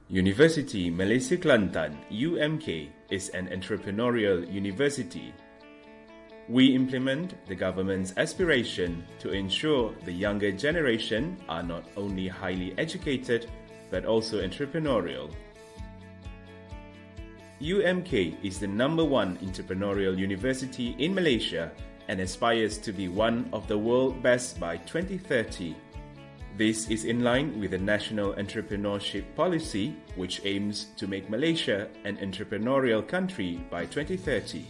University Malaysia Kelantan (UMK) is an entrepreneurial university. We implement the government's aspiration to ensure the younger generation are not only highly educated but also entrepreneurial. UMK is the #1 entrepreneurial university in Malaysia and aspires to be one of the world's best by 2030. This is in line with the National Entrepreneurship Policy, which aims to make Malaysia an entrepreneurial country by 2030.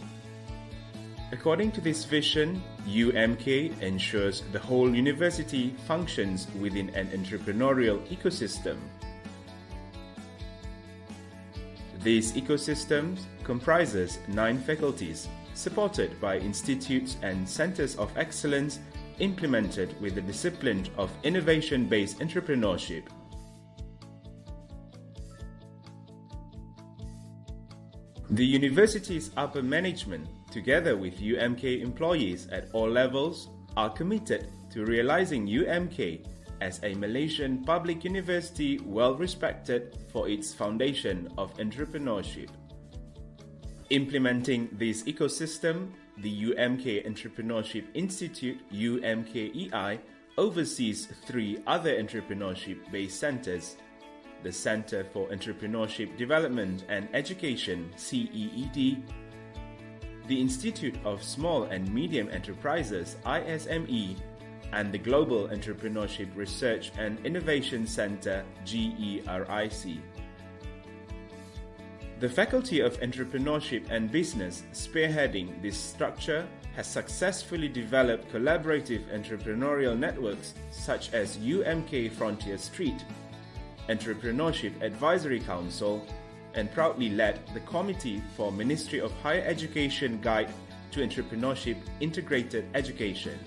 According to this vision, UMK ensures the whole university functions within an entrepreneurial ecosystem. This ecosystem comprises 9 faculties, supported by institutes and centers of excellence implemented with the discipline of innovation-based entrepreneurship. The university's upper management, together with UMK employees at all levels, are committed to realizing UMK as a Malaysian public university well-respected for its foundation of entrepreneurship. Implementing this ecosystem, the UMK Entrepreneurship Institute (UMKEI) oversees 3 other entrepreneurship-based centers: the Center for Entrepreneurship Development and Education (CEED), the Institute of Small and Medium Enterprises (ISME), and the Global Entrepreneurship Research and Innovation Center (GERIC). The Faculty of Entrepreneurship and Business, spearheading this structure, has successfully developed collaborative entrepreneurial networks such as UMK Frontier Street, Entrepreneurship Advisory Council, and proudly led the Committee for Ministry of Higher Education Guide to Entrepreneurship Integrated Education.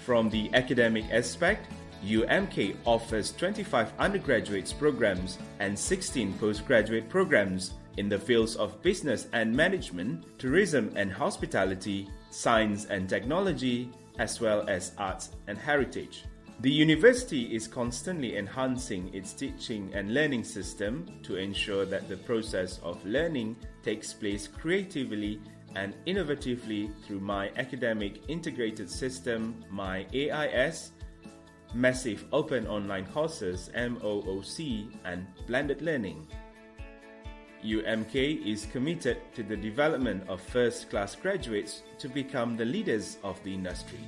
From the academic aspect, UMK offers 25 undergraduate programs and 16 postgraduate programs in the fields of business and management, tourism and hospitality, science and technology, as well as arts and heritage. The university is constantly enhancing its teaching and learning system to ensure that the process of learning takes place creatively and innovatively through My Academic Integrated System, My AIS, Massive Open Online Courses MOOC, and Blended Learning. UMK is committed to the development of first-class graduates to become the leaders of the industry.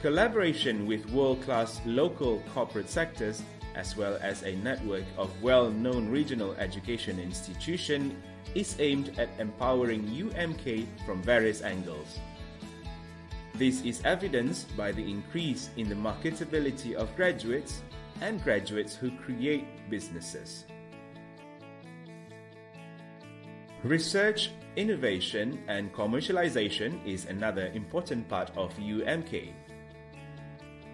Collaboration with world-class local corporate sectors as well as a network of well-known regional education institutions is aimed at empowering UMK from various angles. This is evidenced by the increase in the marketability of graduates and graduates who create businesses. Research, innovation, and commercialization is another important part of UMK.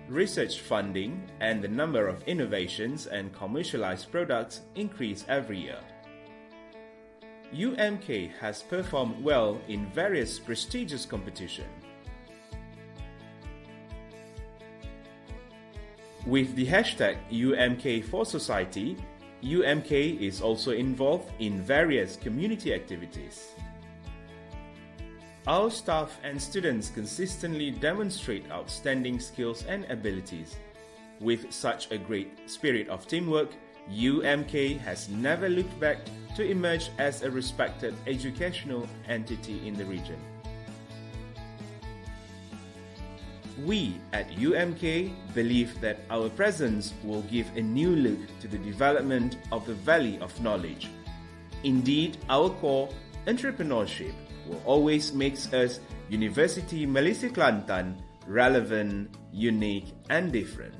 Research funding and the number of innovations and commercialized products increase every year. UMK has performed well in various prestigious competitions. With the hashtag UMK4Society, UMK is also involved in various community activities. Our staff and students consistently demonstrate outstanding skills and abilities. With such a great spirit of teamwork, UMK has never looked back to emerge as a respected educational entity in the region. We at UMK believe that our presence will give a new look to the development of the Valley of Knowledge. Indeed, our core, entrepreneurship, will always make us University Malaysia Kelantan relevant, unique, and different.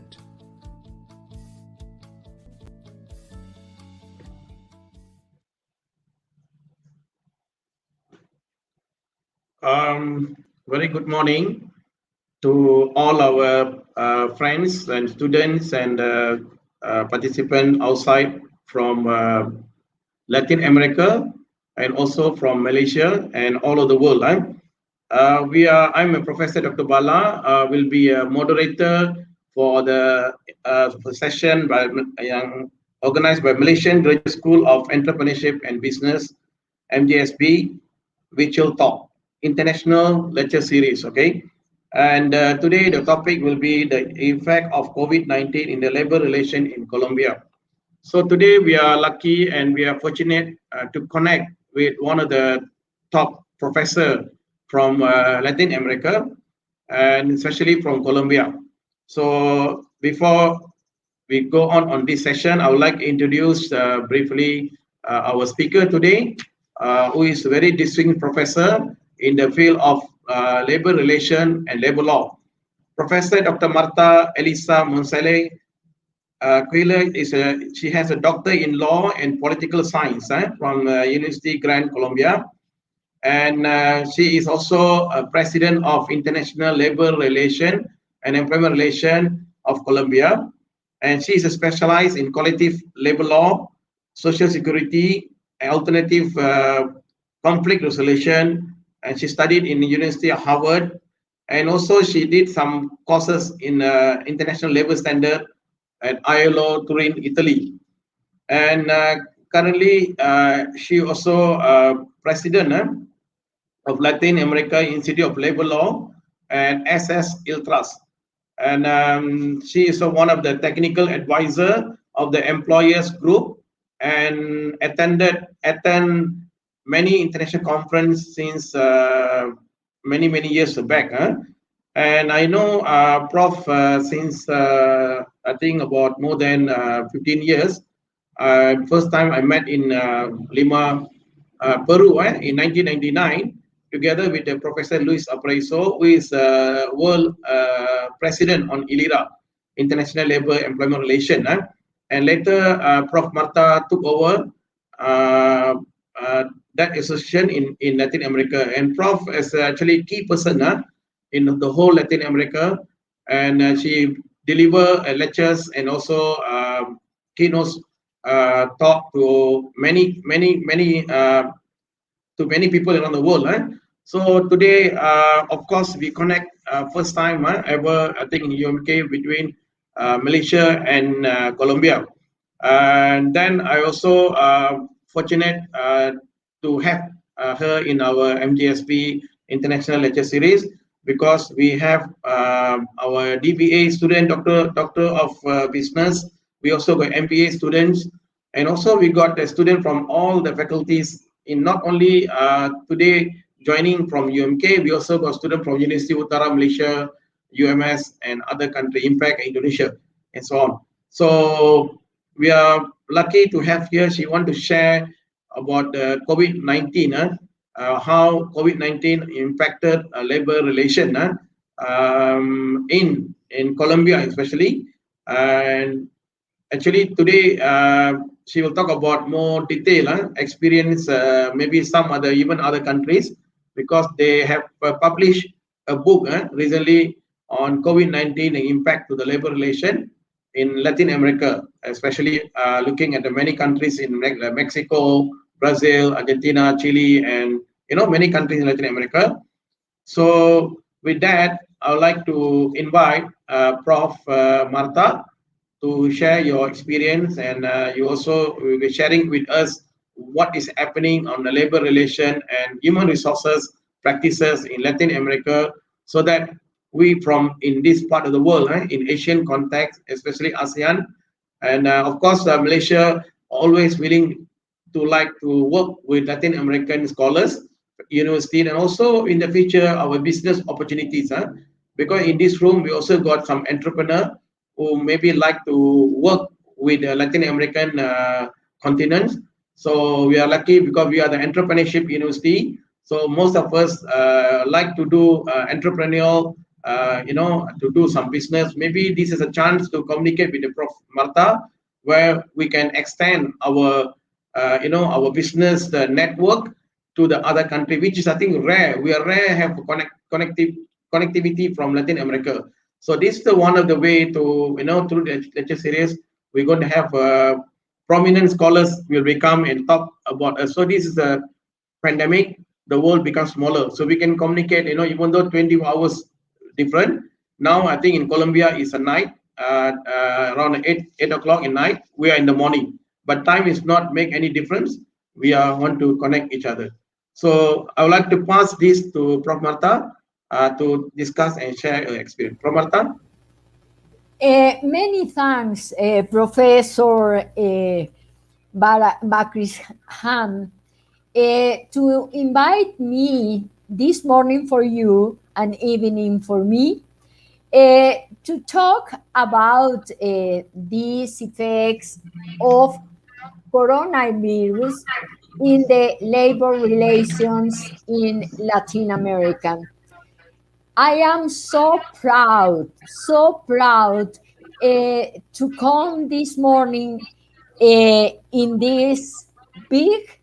Very good morning to all our friends and students and participants outside from Latin America and also from Malaysia and all over the world. I'm a Professor Dr. Bala, will be a moderator for the session organized by Malaysian Graduate School of Entrepreneurship and Business, MGSB, Virtual Talk, International Lecture Series, okay? And today the topic will be the effect of COVID-19 in the labor relation in Colombia. So today we are lucky and we are fortunate to connect with one of the top professor from Latin America, and especially from Colombia. So before we go on this session, I would like to introduce briefly our speaker today, who is a very distinguished professor in the field of labor relation and labor law. Professor Dr. Marta Elisa Monsele she has a doctor in law and political science from University Gran Colombia, and she is also a president of International Labor Relation and Employment Relation of Colombia, and she is specialized in collective labor law, social security, and alternative conflict resolution, and she studied in the University of Harvard, and also she did some courses in international labor standard at ILO Turin, Italy. And currently, she also president of Latin America Institute of Labor Law and SS Iltras. And she is one of the technical advisor of the employers group and attend many international conference since many years back. And I know Prof since I think about more than 15 years. First time I met in Lima, Peru in 1999, together with Professor Luis Apraiso, who is world president on ILIRA, International Labor Employment Relation. And later, Prof. Marta took over that association in Latin America. And Prof is actually key person in the whole Latin America, and she deliver lectures and also keynotes talk to many people around the world. So today, of course, we connect first time ever, I think, in UMK between Malaysia and Colombia. And then I also fortunate to have her in our MGSB International Lecture Series, because we have our DBA student, Doctor of Business. We also got MBA students, and also we got a student from all the faculties in not only today joining from UMK, we also got student from University Utara Malaysia, UMS, and other country, Impact Indonesia, and so on. So we are lucky to have here. She want to share about the COVID-19, how COVID-19 impacted labor relation in Colombia especially. And actually today she will talk about more detail experience, maybe some even other countries, because they have published a book recently on COVID-19 and impact to the labor relation in Latin America, especially looking at the many countries in Mexico, Brazil, Argentina, Chile, and many countries in Latin America. So with that, I would like to invite Prof. Marta to share your experience, and you also will be sharing with us what is happening on the labor relation and human resources practices in Latin America, so that we from in this part of the world, in Asian context, especially ASEAN, and of course Malaysia, always willing to work with Latin American scholars, university, and also in the future our business opportunities. Because in this room we also got some entrepreneur who maybe like to work with the Latin American continents. So we are lucky because we are the entrepreneurship university. So most of us like to do entrepreneurial, to do some business. Maybe this is a chance to communicate with the Prof. Marta, where we can extend our, our business network to the other country, which is I think rare. We are rare have connectivity from Latin America. So this is one of the way to, through the lecture series, we're going to have prominent scholars will become and talk about us. So this is a pandemic, the world becomes smaller. So we can communicate, even though 20 hours different. Now I think in Colombia it's a night, around 8 o'clock at night. We are in the morning, but time is not make any difference. We are want to connect each other. So I would like to pass this to Prof. Martha to discuss and share her experience. Prof. Martha. Many thanks, Professor Bakris Han, to invite me this morning for you and evening for me to talk about these effects of coronavirus in the labor relations in Latin America. I am so proud to come this morning in this big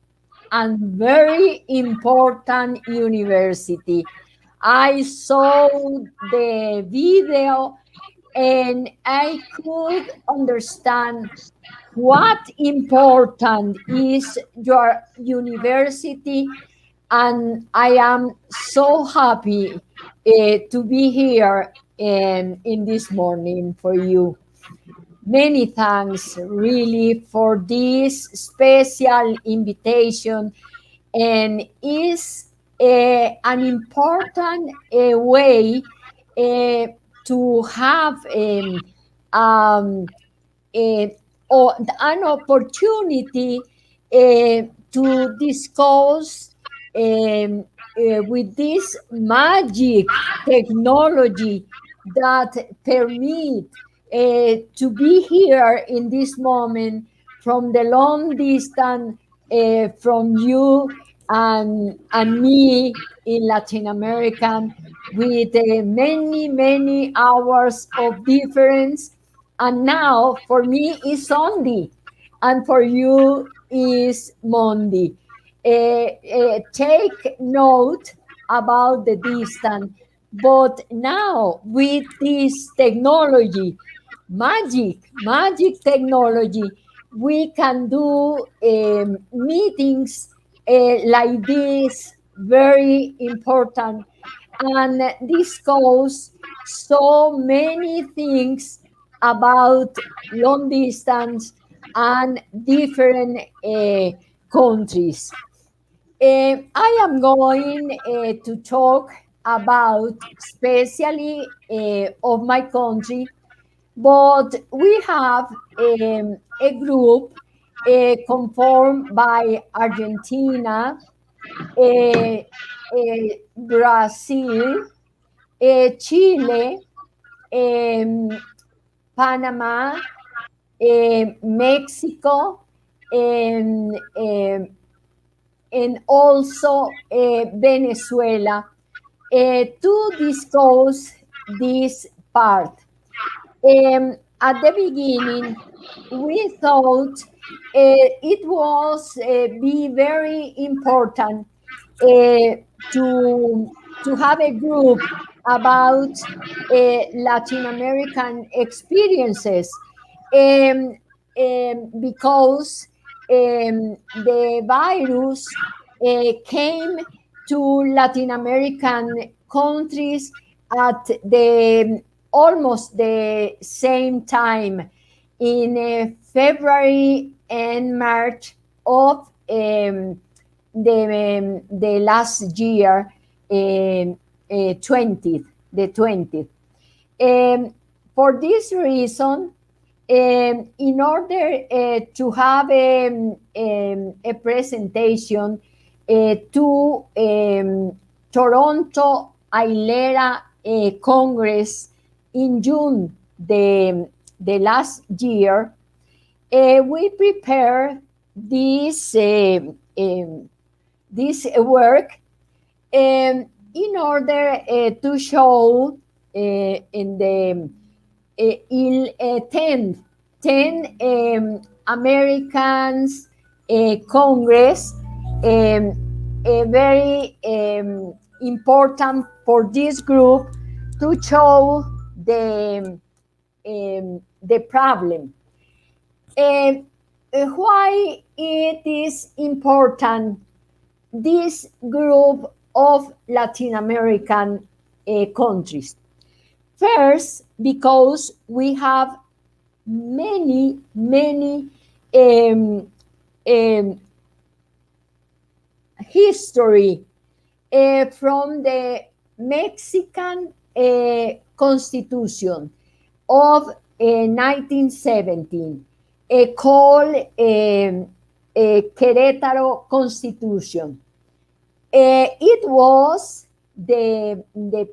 and very important university. I saw the video and I could understand what important is your university, and I am so happy to be here in this morning for you. Many thanks really for this special invitation, and is an important way uh, to have um, a, or an opportunity to discuss with this magic technology that permit to be here in this moment from the long distance from you and me in Latin America with many hours of difference. And now for me is Sunday, and for you is Monday. Take note about the distance, but now with this technology, magic technology, we can do meetings like this, very important, and discuss so many things about long distance and different countries. I am going to talk about especially of my country, but we have a group conformed by Argentina, Brazil, Chile, um, Panama, Mexico, and, um, and also Venezuela to discuss this part. At the beginning, we thought it was be very important uh, to to have a group about Latin American experiences, um, because the virus came to Latin American countries at the almost the same time in February and March of the last year, 20th, the 20th. For this reason, in order to have a presentation to Toronto Ailera Congress in June the last year, we prepare this this work in order to show in the 10 Americans Congress, very important for this group to show the problem. Why it is important this group of Latin American countries? First, because we have many, many um, um, history from the Mexican Constitution of 1917, called Querétaro Constitution. It was the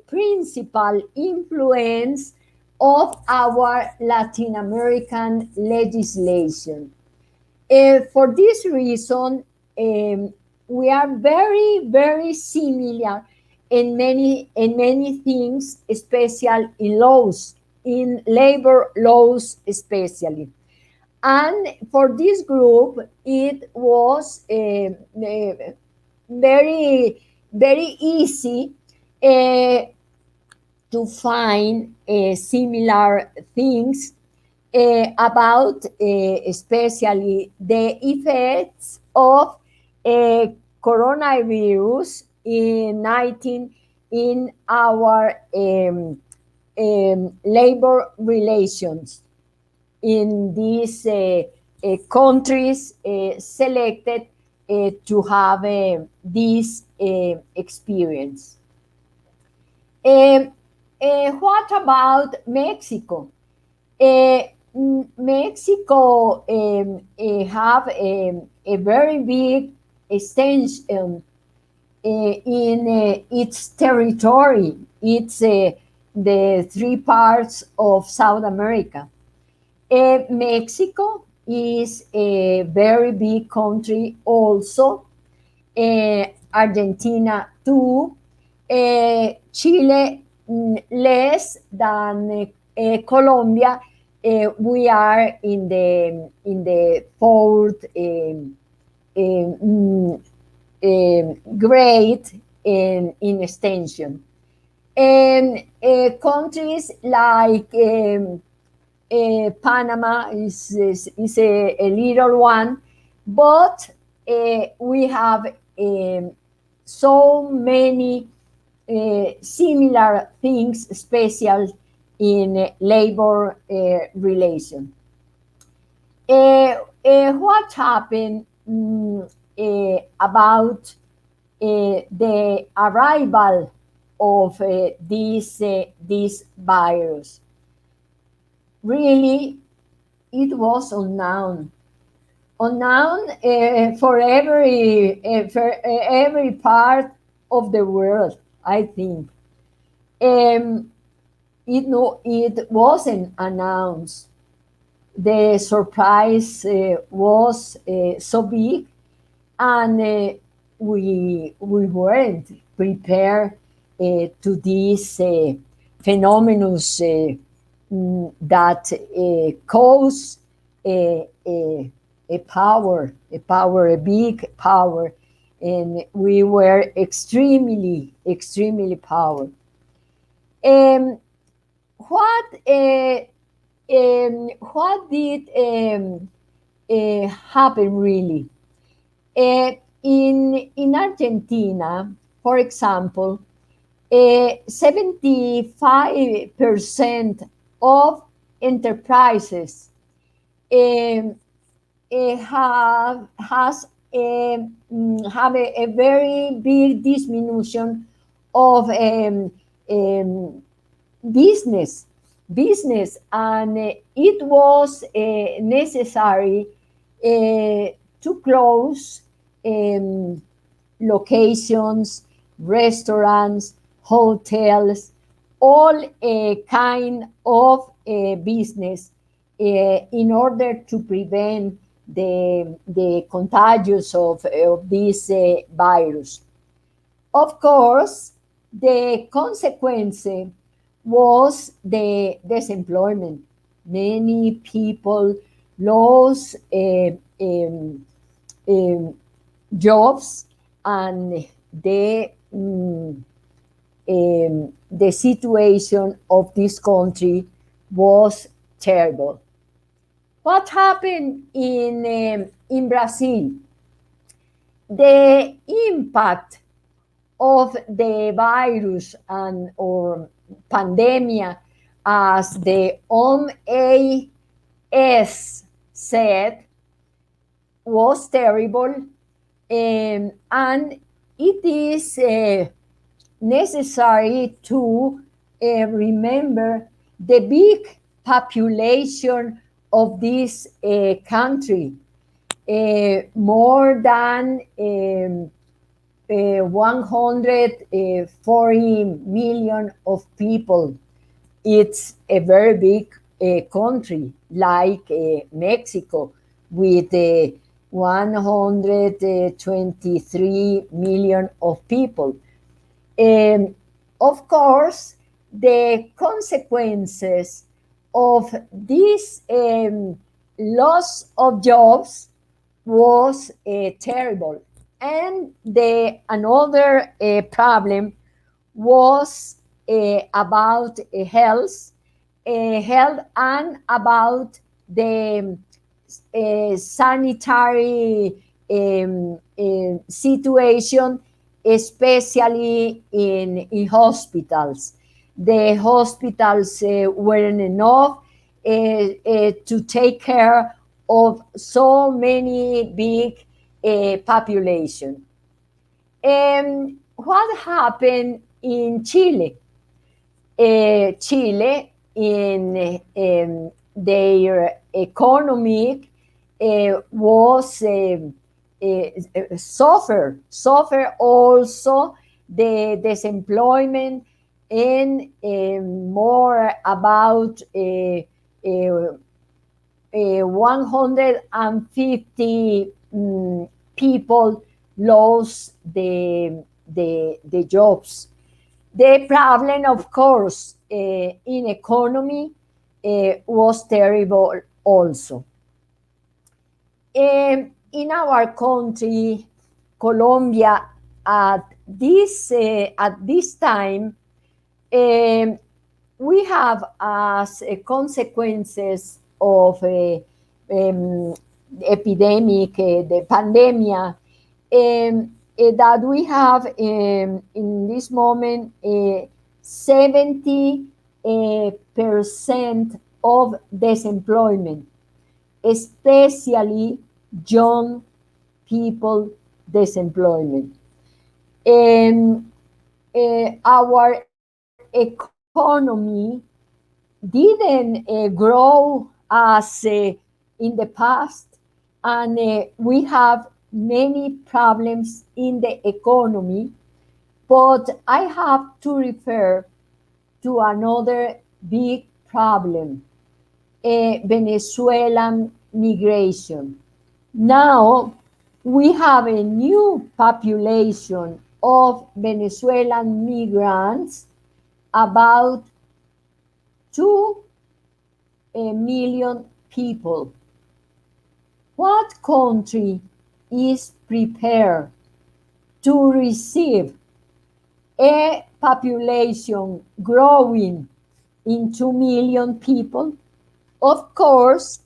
principal influence of our Latin American legislation. For this reason, we are very, very similar in many things, especially in laws, in labor laws especially. And for this group, it was very, very easy to find similar things about especially the effects of coronavirus in our labor relations in these countries selected to have this experience. What about Mexico? Mexico have a very big extension in its territory. It's the three parts of South America. Mexico is a very big country also. Argentina too. Chile less than Colombia. We are in the fourth grade in extension. And countries like Panama is a little one, but we have so many similar things, special in labor relation. What happened about the arrival of this virus? Really, it was unknown for every part of the world, I think. It wasn't announced. The surprise was so big, and we weren't prepared to this phenomenon that cause a big power, and we were extremely powerful. What did happen really? In Argentina, for example, 75% of enterprises have a very big diminution of business, and it was necessary to close locations, restaurants, hotels, all kind of business in order to prevent the contagious of this virus. Of course, the consequence was the disemployment. Many people lost jobs, and the situation of this country was terrible. What happened in Brazil? The impact of the virus and or pandemic as the OMS said, was terrible, and it is necessary to remember the big population of this country. More than 140 million of people. It's a very big country, like Mexico, with 123 million of people. Of course, the consequences of this loss of jobs was terrible. And another problem was about health and about the sanitary situation, especially in hospitals. The hospitals weren't enough to take care of so many big population. What happened in Chile? Chile, in their economy, was suffer also the disemployment, and more about 150 people lost the jobs. The problem, of course, in economy was terrible also. In our country, Colombia, at this time, we have, as consequences of epidemic, the pandemic, that we have in this moment 70% of disemployment, especially young people disemployment. Our economy didn't grow as in the past, and we have many problems in the economy, but I have to refer to another big problem, Venezuelan migration. Now we have a new population of Venezuelan migrants, about 2 million people. What country is prepared to receive a population growing in 2 million people? Of course,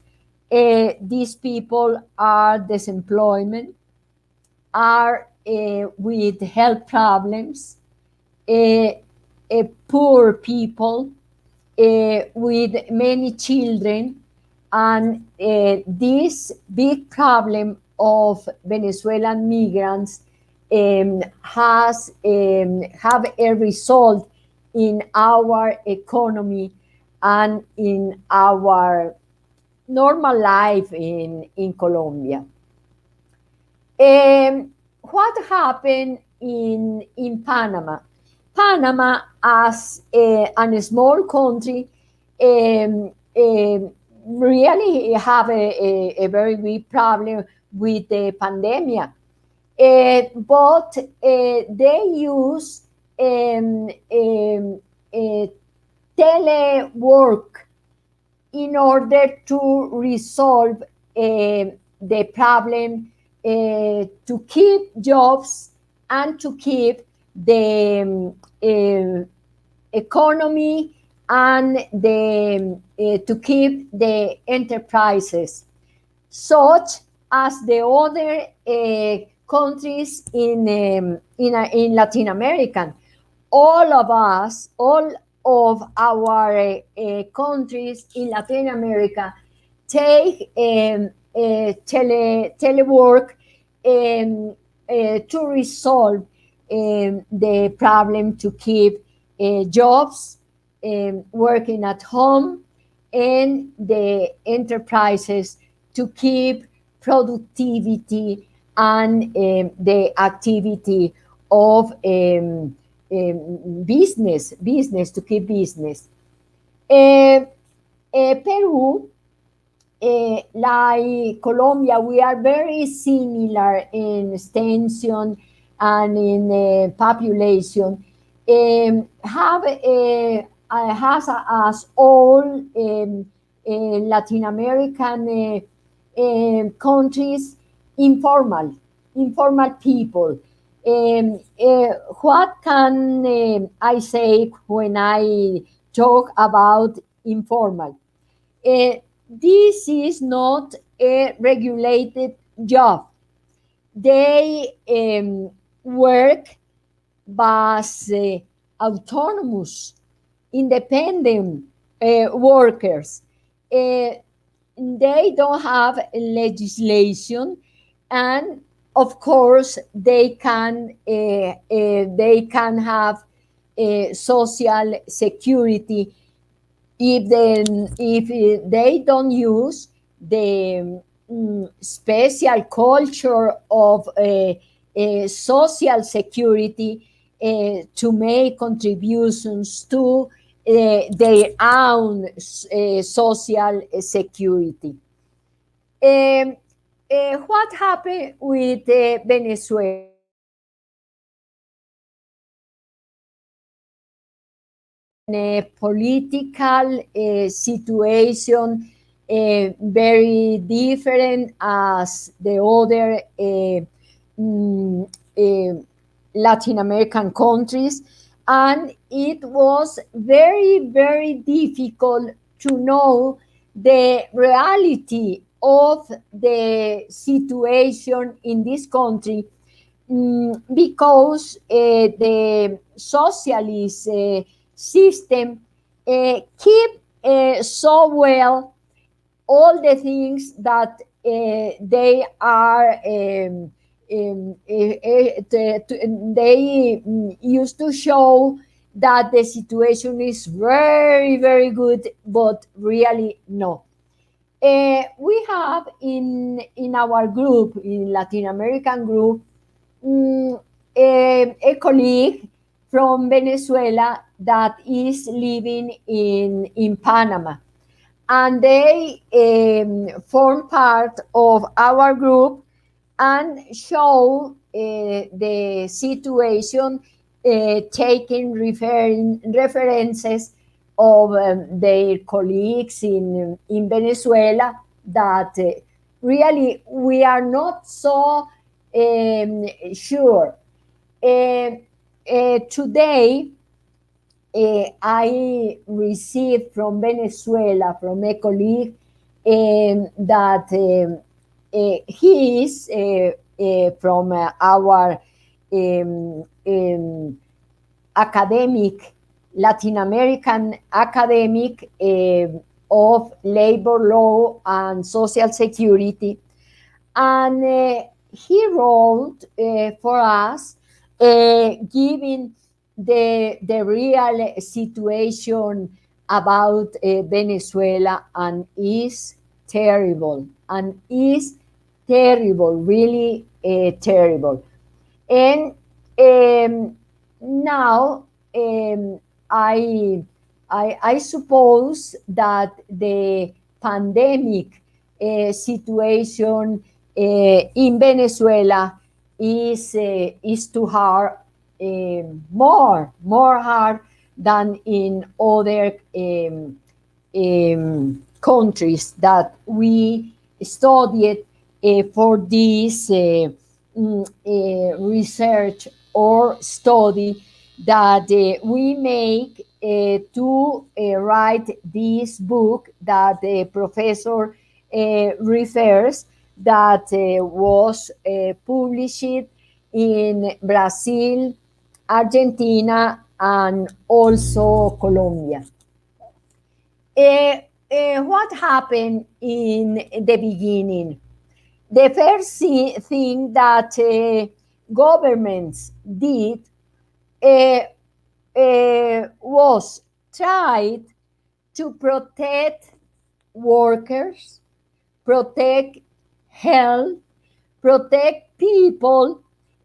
these people are disemployment, are with health problems, poor people, with many children, and this big problem of Venezuelan migrants have a result in our economy and in our normal life in Colombia. What happened in Panama? Panama, as a small country, really have a very big problem with the pandemic. But they use telework in order to resolve the problem, to keep jobs and to keep the economy and to keep the enterprises, such as the other countries in Latin America. All of our countries in Latin America take telework to resolve the problem to keep jobs working at home, and the enterprises to keep productivity and the activity of business to keep business. Peru, like Colombia, we are very similar in extension and in population. Has as all Latin American countries informal people. What can I say when I talk about informal? This is not a regulated job. They work as autonomous, independent workers. They don't have legislation, and of course they can have social security if they don't use the special culture of social security to make contributions to their own social security. What happened with Venezuela? A political situation very different as the other Latin American countries, and it was very, very difficult to know the reality of the situation in this country, because the socialist system keep so well all the things that they are they used to show that the situation is very, very good, but really no. We have in our group, in Latin American group, a colleague from Venezuela that is living in Panama, and they form part of our group and show the situation, taking references of their colleagues in Venezuela, that really we are not so sure. Today, I received from Venezuela, from a colleague, that he is from our academic, Latin American academic of labor law and social security. And he wrote for us, giving the real situation about Venezuela, and is terrible, really terrible. And now I suppose that the pandemic situation in Venezuela is too hard, more hard than in other countries that we studied for this research or study that we make to write this book that the professor refers, that was published in Brazil, Argentina, and also Colombia. What happened in the beginning? The first thing that governments did was tried to protect workers, protect health, protect people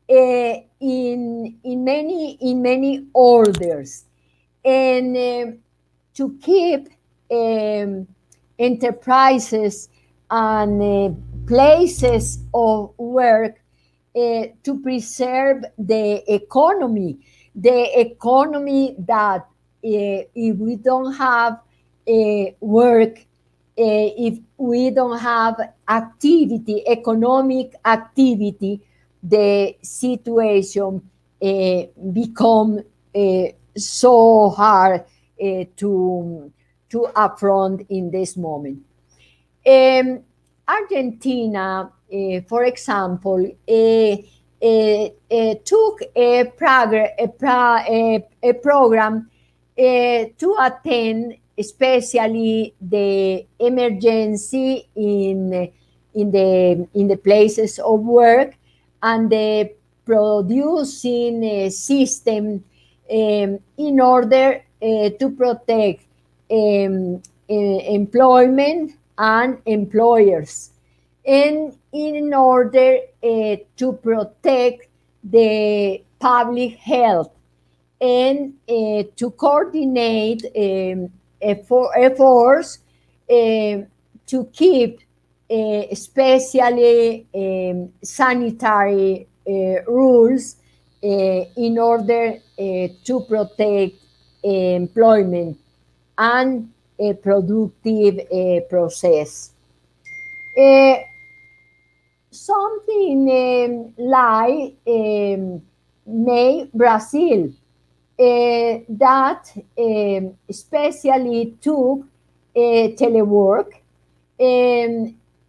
in many orders, and to keep enterprises and places of work to preserve the economy that if we don't have work, if we don't have activity, economic activity, the situation become so hard to affront in this moment. Argentina, for example, took a program to attend especially the emergency in the places of work, and the producing system in order to protect employment and employers, and in order to protect the public health, and to coordinate efforts to keep especially sanitary rules in order to protect employment and a productive process. Something like May Brazil that especially took telework,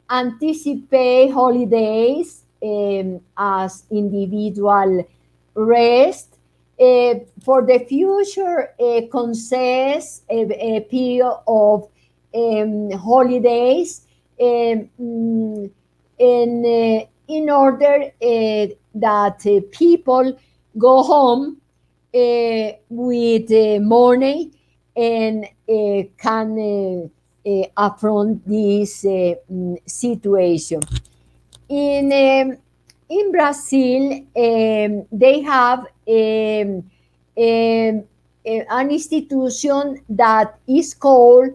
anticipate holidays as individual rest, for the future concess a period of holidays, and in order that people go home with money and can affront this situation. In Brazil, they have an institution that is called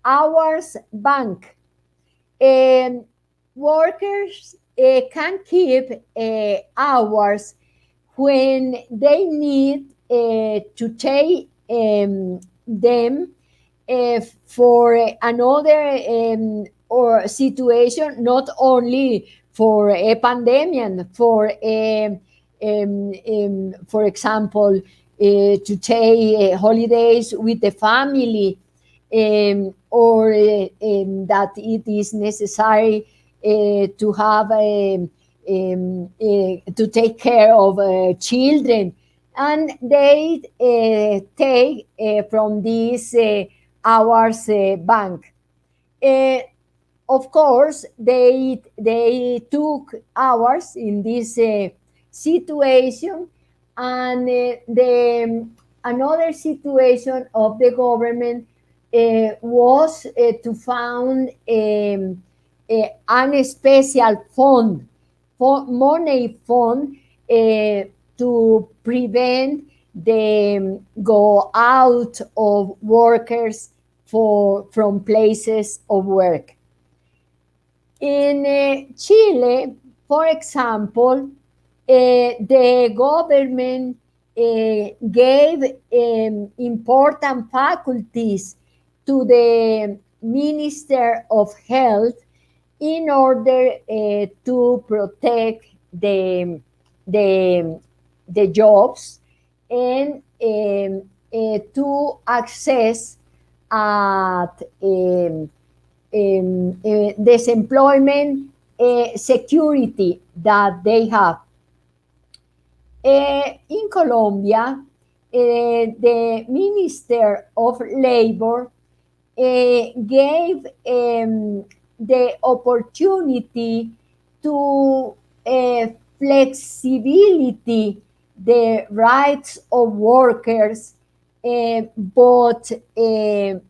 Hours Bank. Workers can keep hours when they need to take them for another or situation, not only for a pandemic, for example, to take holidays with the family, or that it is necessary to have to take care of children, and they take from this hours bank. Of course, they took hours in this situation, and the another situation of the government was to found an special fund, money fund, to prevent the go out of workers from places of work. In Chile, for example, the government gave important faculties to the Minister of Health in order to protect the jobs, and to access at this employment security that they have. In Colombia, the Minister of Labor gave the opportunity to flexibility the rights of workers, but in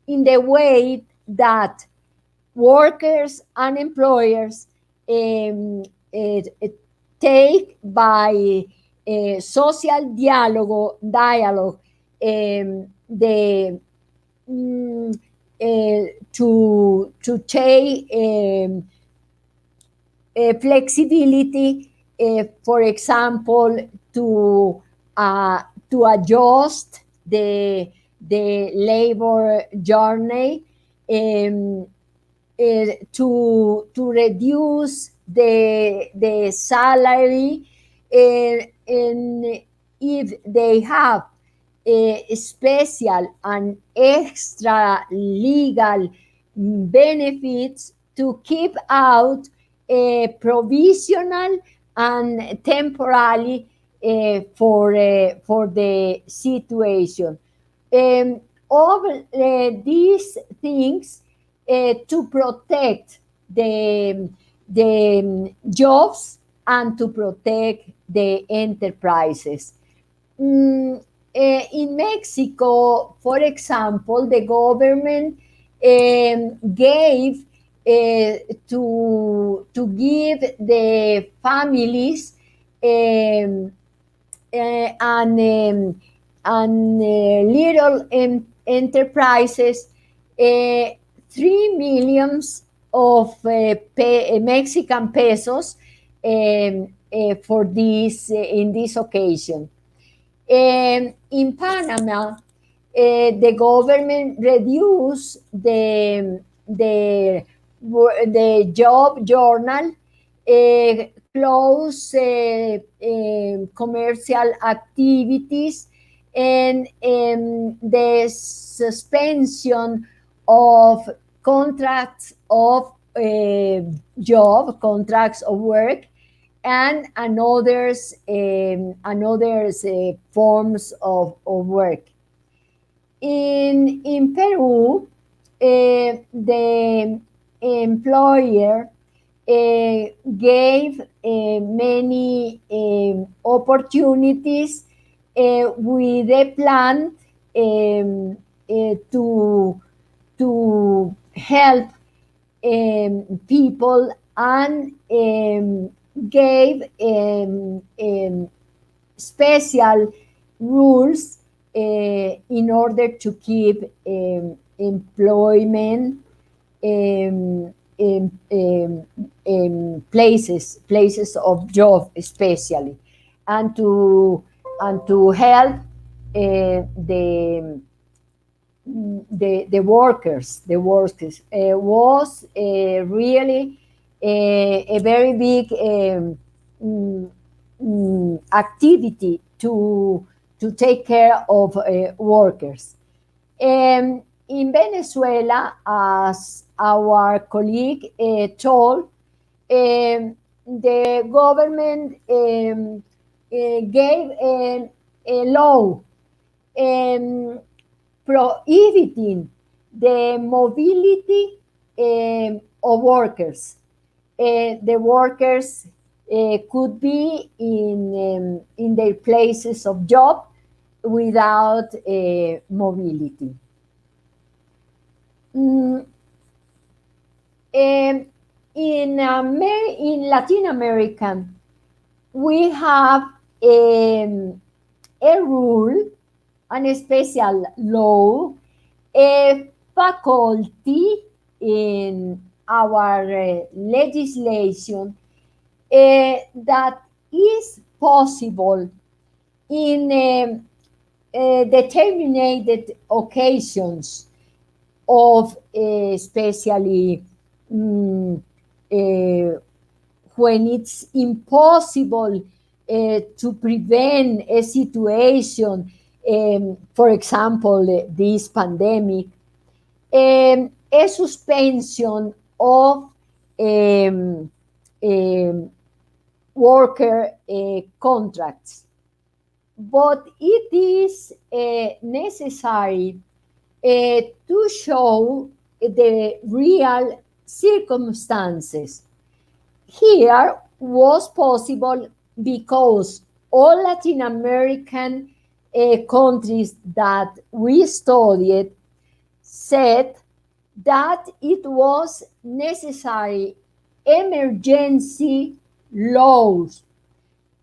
the way that workers and employers um, uh, take by social dialogue the to take flexibility, for example, to adjust the labor journey, um, to reduce the salary, and if they have special and extra legal benefits, to keep out provisional and temporarily for the situation. All these things to protect the jobs and to protect the enterprises. In Mexico, for example, the government gave to give the families um, and little enterprises 3 millions of Mexican pesos for this in this occasion. In Panama, the government reduced the job journal, close commercial activities, and the suspension of contracts of contracts of work, and another forms of work. In Peru, the employer gave many opportunities with a plan to help people, and gave special rules in order to keep employment in places of job, especially, and to help the workers. The workers was really a very big activity to take care of workers. In Venezuela, as our colleague told, the government gave a law prohibiting the mobility of workers. The workers could be in their places of job without mobility. In Latin America, we have a rule, an special law, a faculty in our legislation that is possible in determined occasions of especially when it's impossible to prevent a situation, for example, this pandemic, a suspension of worker contracts. But it is necessary to show the real circumstances. Here was possible because all Latin American countries that we studied said that it was necessary emergency laws.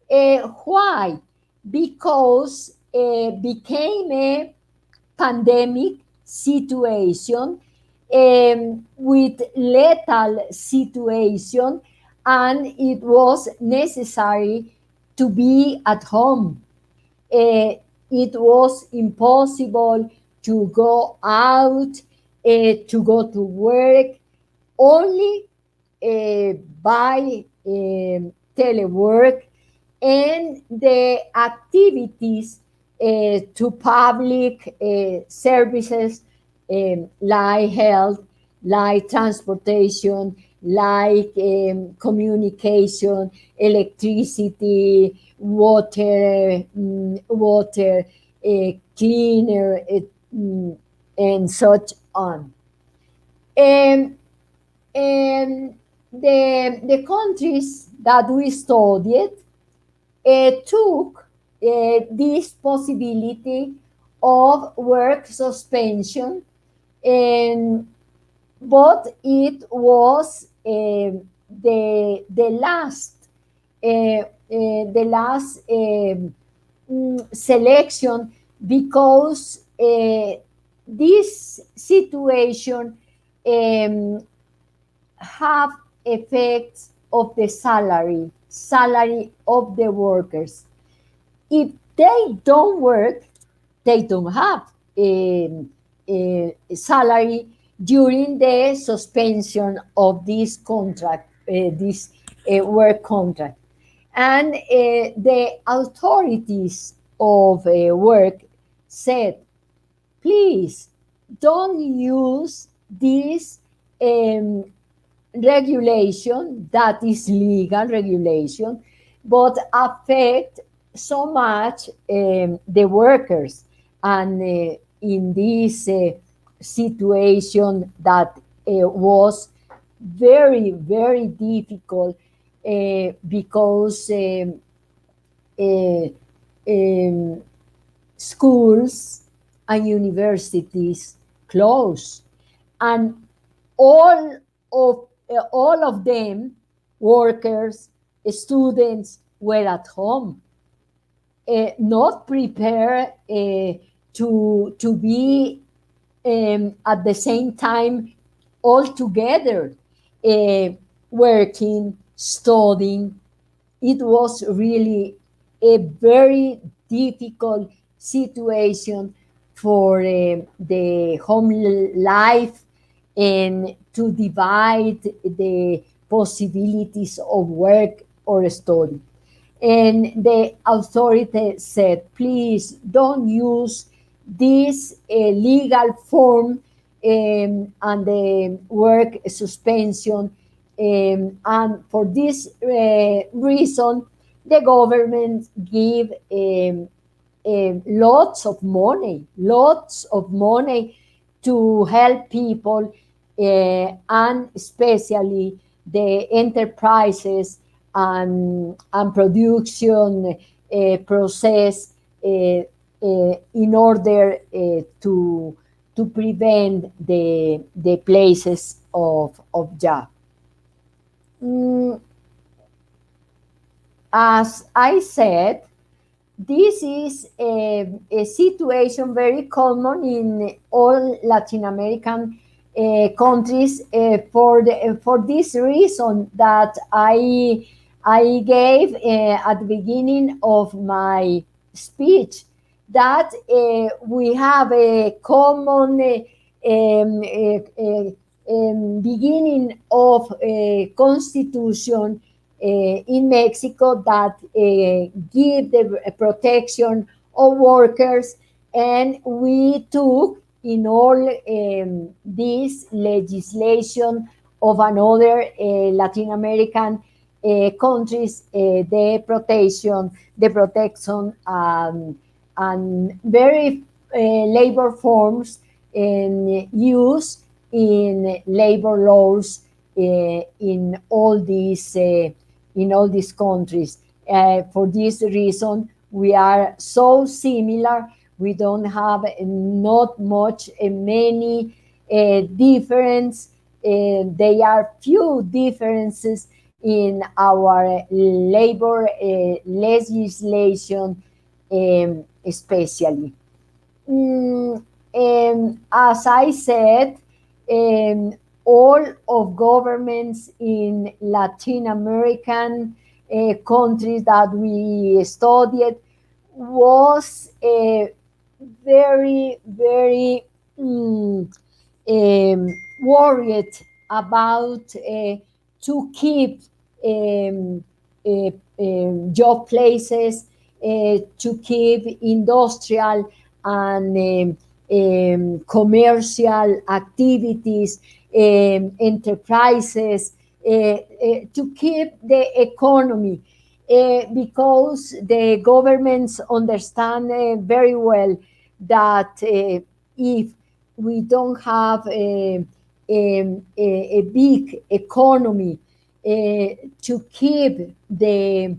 Why? Because became a pandemic situation with lethal situation, and it was necessary to be at home. It was impossible to go out, to go to work, only by telework, and the activities to public services like health, like transportation, like communication, electricity, water, cleaner, and such on. And, and the countries that we studied took this possibility of work suspension, and but it was the last selection, because this situation have effects of the salary of the workers. If they don't work, they don't have a salary during the suspension of this contract, this work contract. And the authorities of work said, please don't use this regulation that is legal regulation, but affect so much the workers. And in this situation that was very, very difficult because schools and universities closed, and all of them, workers, students, were at home, not prepared to be at the same time all together, working, studying. It was really a very difficult situation for the home life, and to divide the possibilities of work or study. And the authority said, please don't use this legal form and the work suspension. And for this reason, the government give lots of money to help people, and especially the enterprises and production process, in order to prevent the places of job. As I said, this is a situation very common in all Latin American countries, for this reason that I gave at the beginning of my speech, that we have a common beginning of a constitution in Mexico that give the protection of workers, and we took in all this legislation of another Latin American countries the protection and very labor forms and use in labor laws in all these countries. For this reason, we are so similar. We don't have not much many difference. There are few differences in our labor legislation, especially. As I said, um, all of governments in Latin American countries that we studied was very, very worried about to keep um, job places, to keep industrial and commercial activities, enterprises, to keep the economy. Because the governments understand very well that if we don't have a big economy to keep the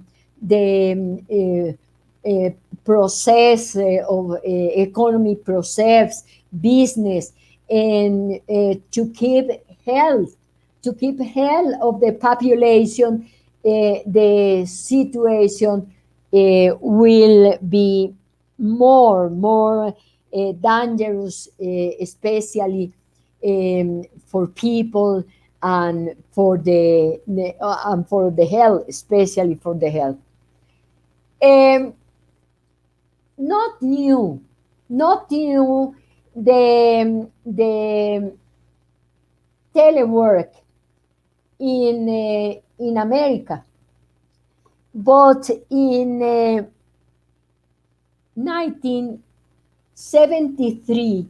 process of economy process business and to keep health of the population, the situation will be more dangerous, especially for people and for the health, especially for the health. Um, not new, not new. The telework in America, but in 1973,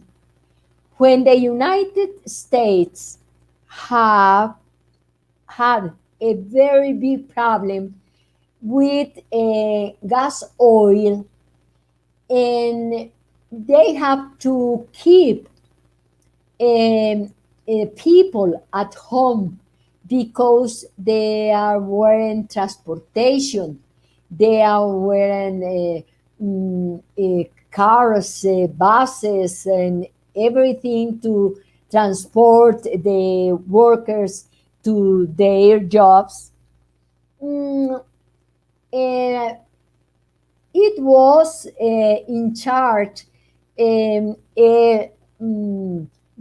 when the United States have had a very big problem with gas oil, and they have to keep people at home because they are wearing transportation, they are wearing cars, buses, and everything to transport the workers to their jobs. Mm, uh, it was in charge a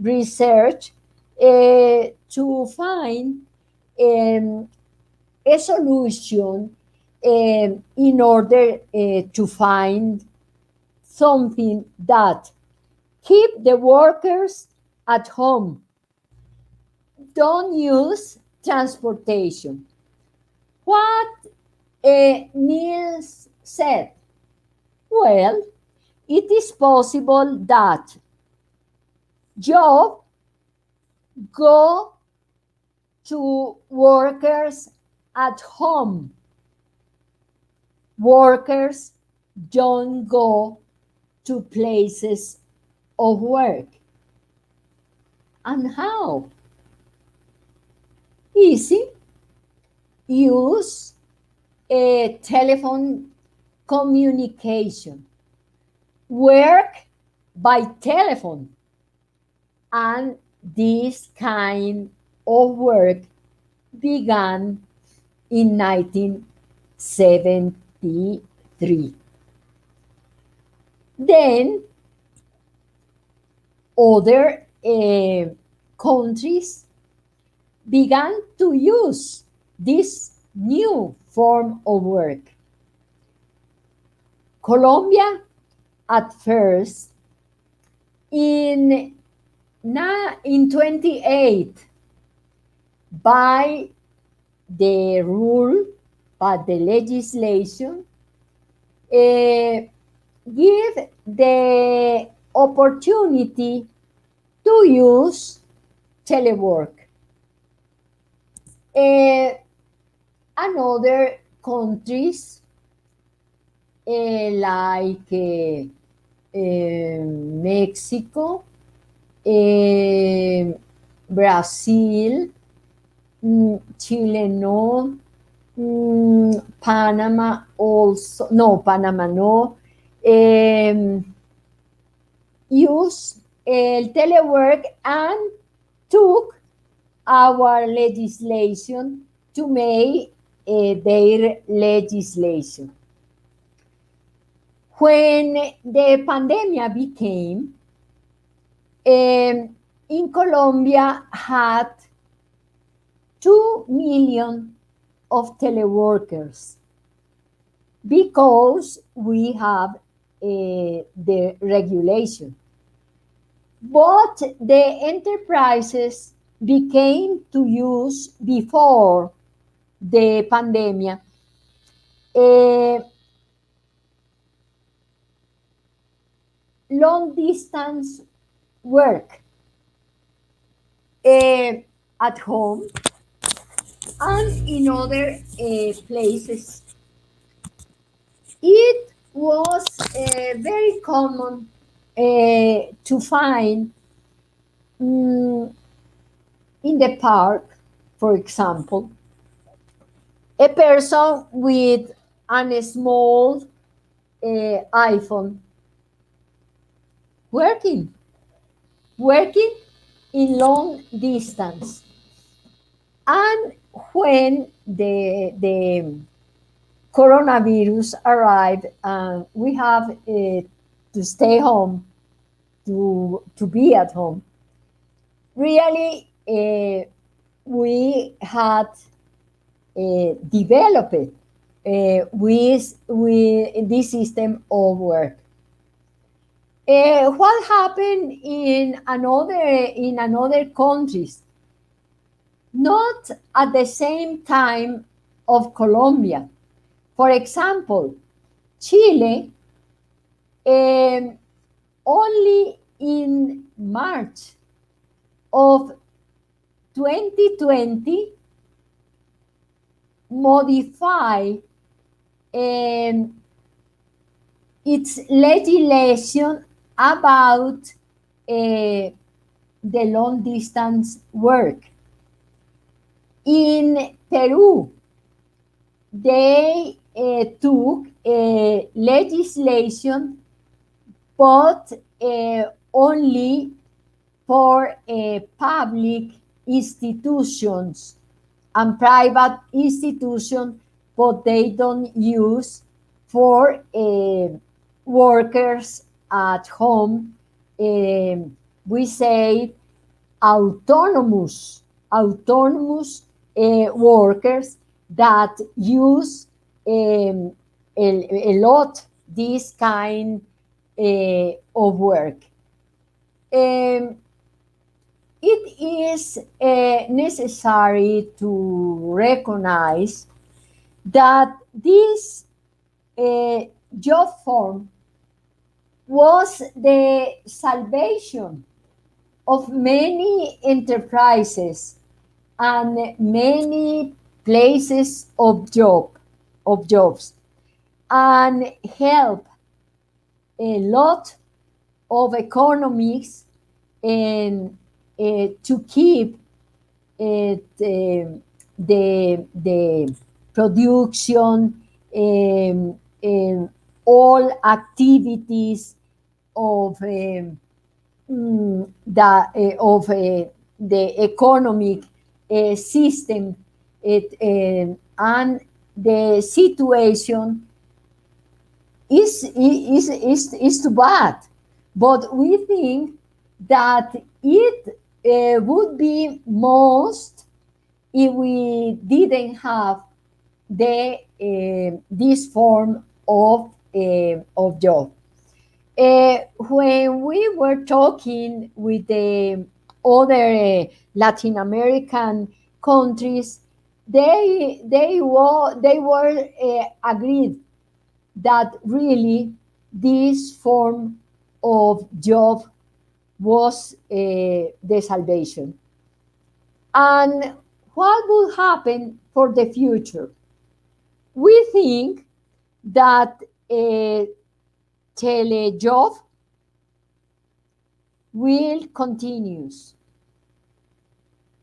research to find a solution in order to find something that keep the workers at home, don't use transportation. What Niels said, well, it is possible that job go to workers at home. Workers don't go to places of work. And how? Easy. Use a telephone communication. Work by telephone. And this kind of work began in 1973. Then other countries began to use this new form of work. Colombia at first, in 28, by the rule, by the legislation, give the opportunity to use telework. and other countries like Mexico, Brazil, Chile, no, Panama also, no, Panama no, use el telework and took our legislation to make their legislation. When the pandemic became, in Colombia had 2 million of teleworkers because we have the regulation. But the enterprises became to use before the pandemic long distance work at home and in other places. It was very common to find in the park, for example, a person with a small iPhone working in long distance. And when the coronavirus arrived and we have to stay home, to be at home, really we had developed with this system of work. What happened in another countries? Not at the same time of Colombia. For example, Chile, only in March of 2020 modify its legislation about the long distance work. In Peru, they took legislation, but only for public institutions and private institutions, but they don't use for workers at home. We say autonomous workers that use a lot this kind of work. It is necessary to recognize that this job form was the salvation of many enterprises and many places of jobs, and help a lot of economies and to keep the production and all activities of the economic system, and the situation is too bad. But we think that it would be most if we didn't have this form of job. When we were talking with the other Latin American countries, they were agreed that really this form of job was the salvation. And what will happen for the future? We think that a telejob will continue,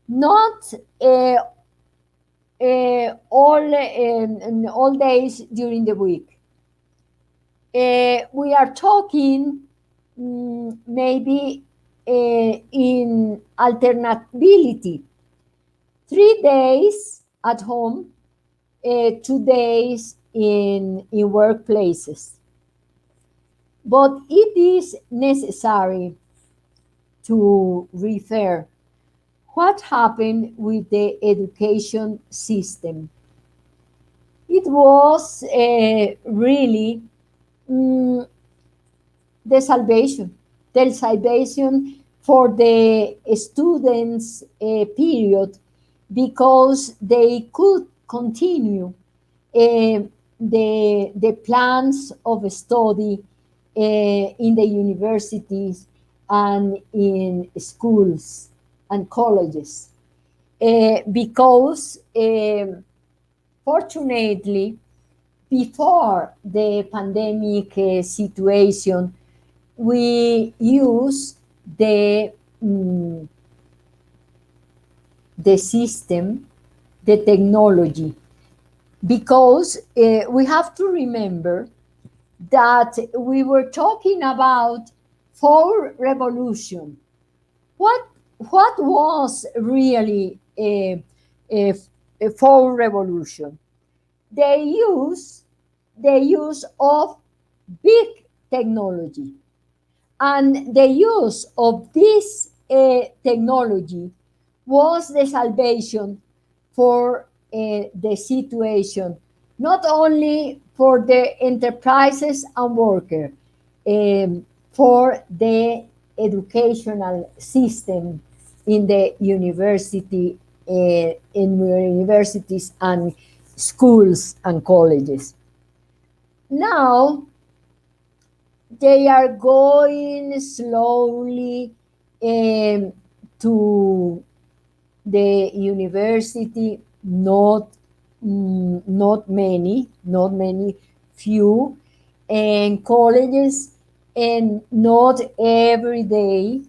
not all days during the week. We are talking maybe in alternability, 3 days at home, 2 days in workplaces. But it is necessary to refer what happened with the education system. It was really mm, the salvation for the students' period, because they could continue the plans of study in the universities and in schools and colleges. Because fortunately, before the pandemic situation, we use mm, the system, the technology, because we have to remember that we were talking about four revolution. What was really a four revolution? The use of big technology, and the use of this technology was the salvation for the situation, not only for the enterprises and workers, for the educational system in the universities and schools and colleges. Now they are going slowly to the university, not many, few, and colleges, and not every day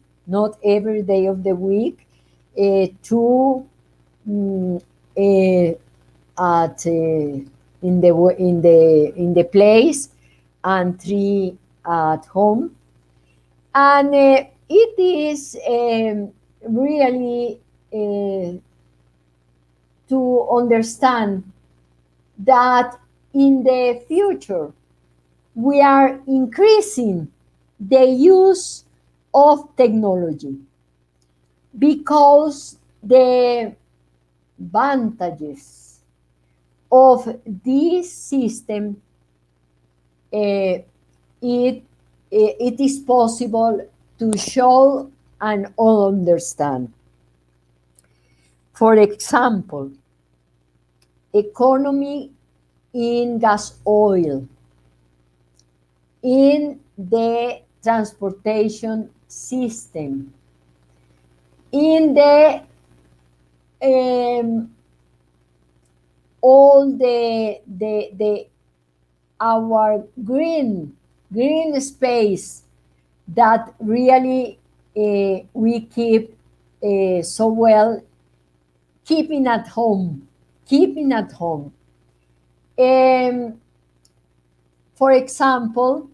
of the week, two at in the place, and three at home. And it is really to understand that in the future we are increasing the use of technology, because the advantages of this system, it is possible to show and understand. For example, economy in gas oil, in the transportation system, in the all the our green space that really we keep so well, keeping at home. Um, for example,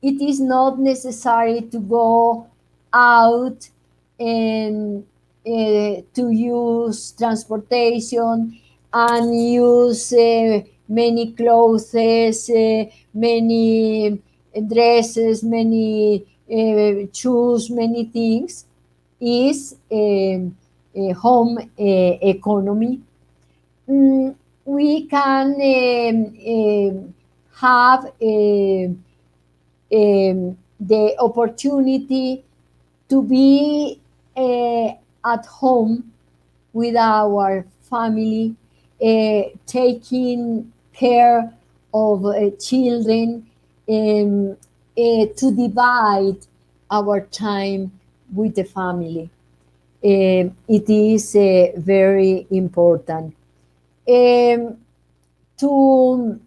it is not necessary to go out and to use transportation and use many clothes, many dresses, many shoes, many things. Is a home economy. We can have the opportunity to be at home with our family, taking care of children, to divide our time with the family. It is very important. Um, to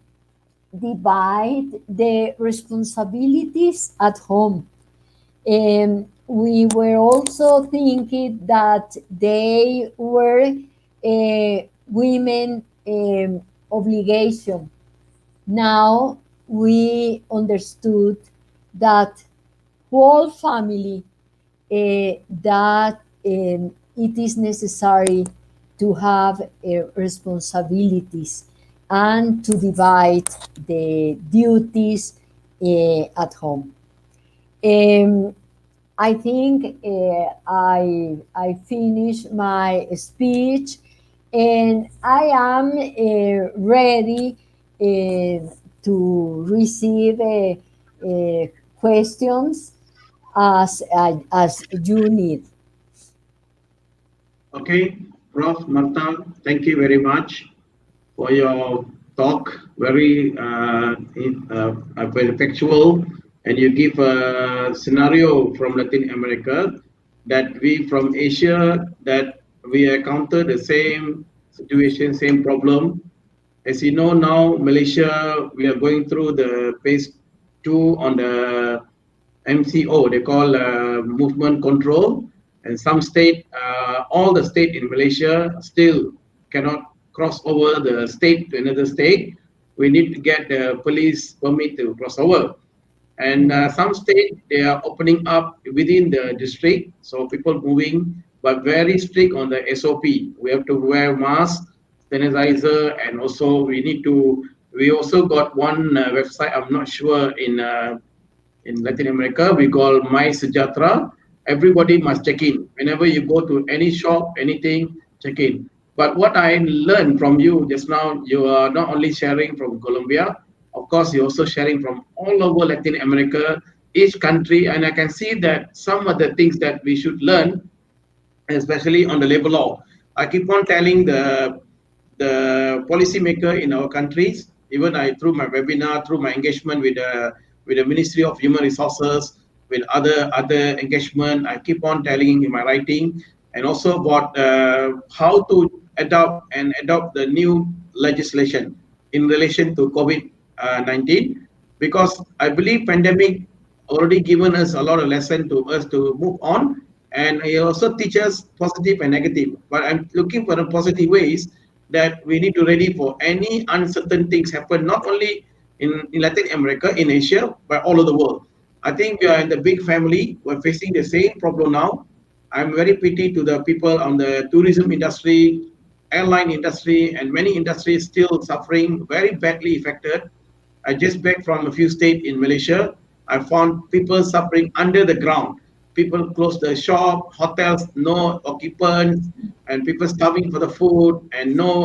divide the responsibilities at home. We were also thinking that they were women obligation. Now we understood that whole family that it is necessary to have responsibilities and to divide the duties at home. Um, I think I finished my speech, and I am ready to receive questions as you need. Okay, Prof. Marta, thank you very much for your talk. Very factual, and you give a scenario from Latin America that we from Asia that we encounter the same situation, same problem. As you know now, Malaysia, we are going through the phase 2 on the MCO, they call movement control, and some state, all the state in Malaysia still cannot cross over the state to another state. We need to get the police permit to cross over. And some state they are opening up within the district, so people moving, but very strict on the SOP. We have to wear mask, sanitizer, and also we need to. We also got one website. I'm not sure in Latin America, we call My Sejahtera. Everybody must check in. Whenever you go to any shop, anything, check in. But what I learned from you just now, you are not only sharing from Colombia, of course, you're also sharing from all over Latin America, each country, and I can see that some of the things that we should learn, especially on the labor law. I keep on telling the policymaker in our countries, even I through my webinar, through my engagement with the Ministry of Human Resources, with other engagement, I keep on telling in my writing, and also about how to adopt the new legislation in relation to COVID-19, because I believe pandemic already given us a lot of lesson to us to move on, and it also teaches positive and negative. But I'm looking for the positive ways that we need to ready for any uncertain things happen, not only in Latin America, in Asia, but all over the world. I think we are in the big family. We're facing the same problem now. I'm very pity to the people on the tourism industry, airline industry, and many industries still suffering, very badly affected. I just back from a few states in Malaysia. I found people suffering under the ground. People close the shop, hotels, no occupants, and people starving for the food, and no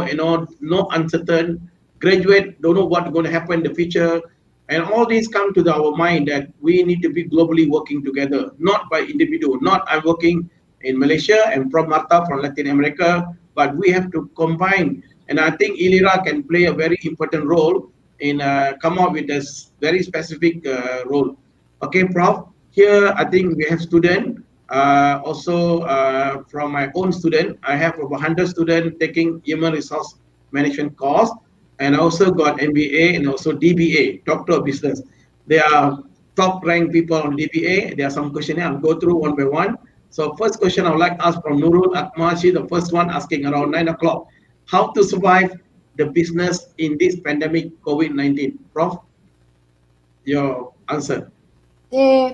uncertain. Graduate don't know what's going to happen in the future, and all these come to our mind that we need to be globally working together, not by individual. Not I'm working in Malaysia and from Marta from Latin America, but we have to combine. And I think ILIRA can play a very important role in come up with this very specific role. Okay, Prof. Here, I think we have student. Also, from my own student, I have over 100 students taking human resource management course, and I also got MBA and also DBA, Doctor of Business. They are top ranked people on DBA. There are some questions I'll go through one by one. So first question I would like to ask from Nurul Akmal. She's the first one asking around 9 o'clock. How to survive the business in this pandemic COVID-19? Prof, your answer. Uh,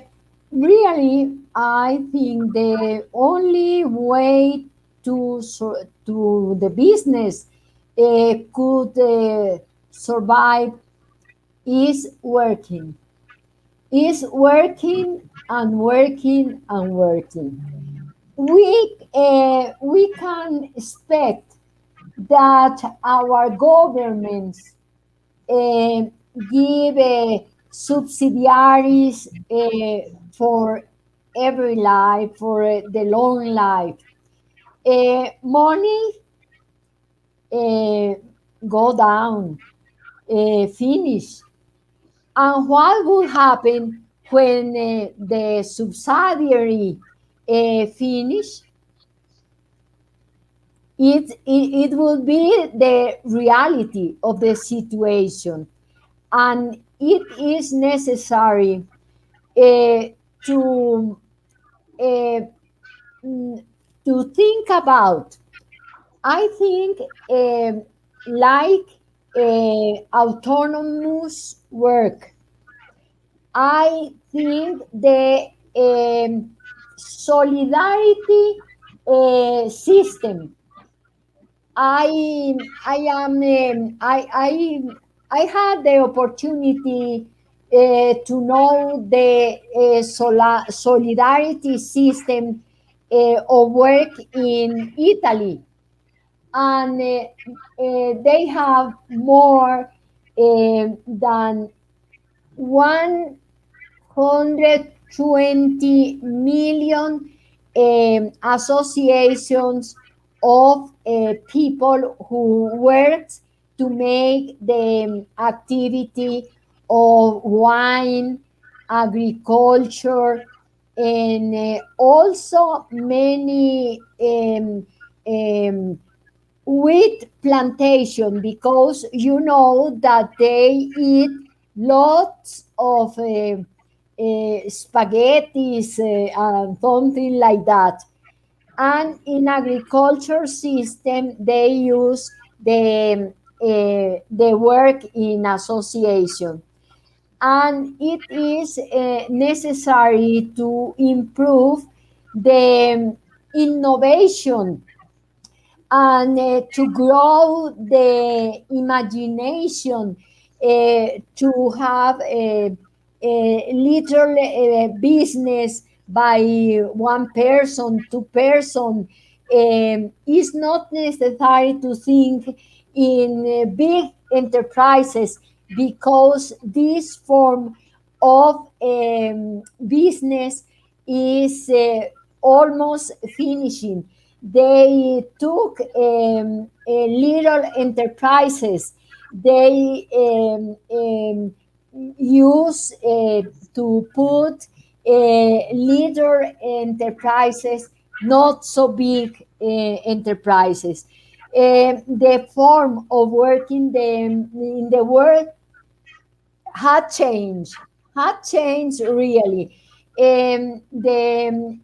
Really, I think the only way to the business could survive is working, and working and working. We can expect that our governments uh, give subsidiaries for every life, for the long life. Money uh, go down, finish. And what will happen when the subsidiary finish? it will be the reality of the situation, and it is necessary uh, to uh, mm, to think about. I think like autonomous work. I think the solidarity system. I am I had the opportunity to know the solidarity system of work in Italy, and they have more than 120 million associations of people who work to make the activity of wine, agriculture, and also many wheat plantation, because you know that they eat lots of spaghettis and something like that. And in agriculture system, they use the work in association, and it is necessary to improve the innovation and to grow the imagination, to have a little business by one person, two person. It's not necessary to think in big enterprises, because this form of business is almost finishing. They took little enterprises. They use to put little enterprises, not so big enterprises. The form of working in the world had changed really. The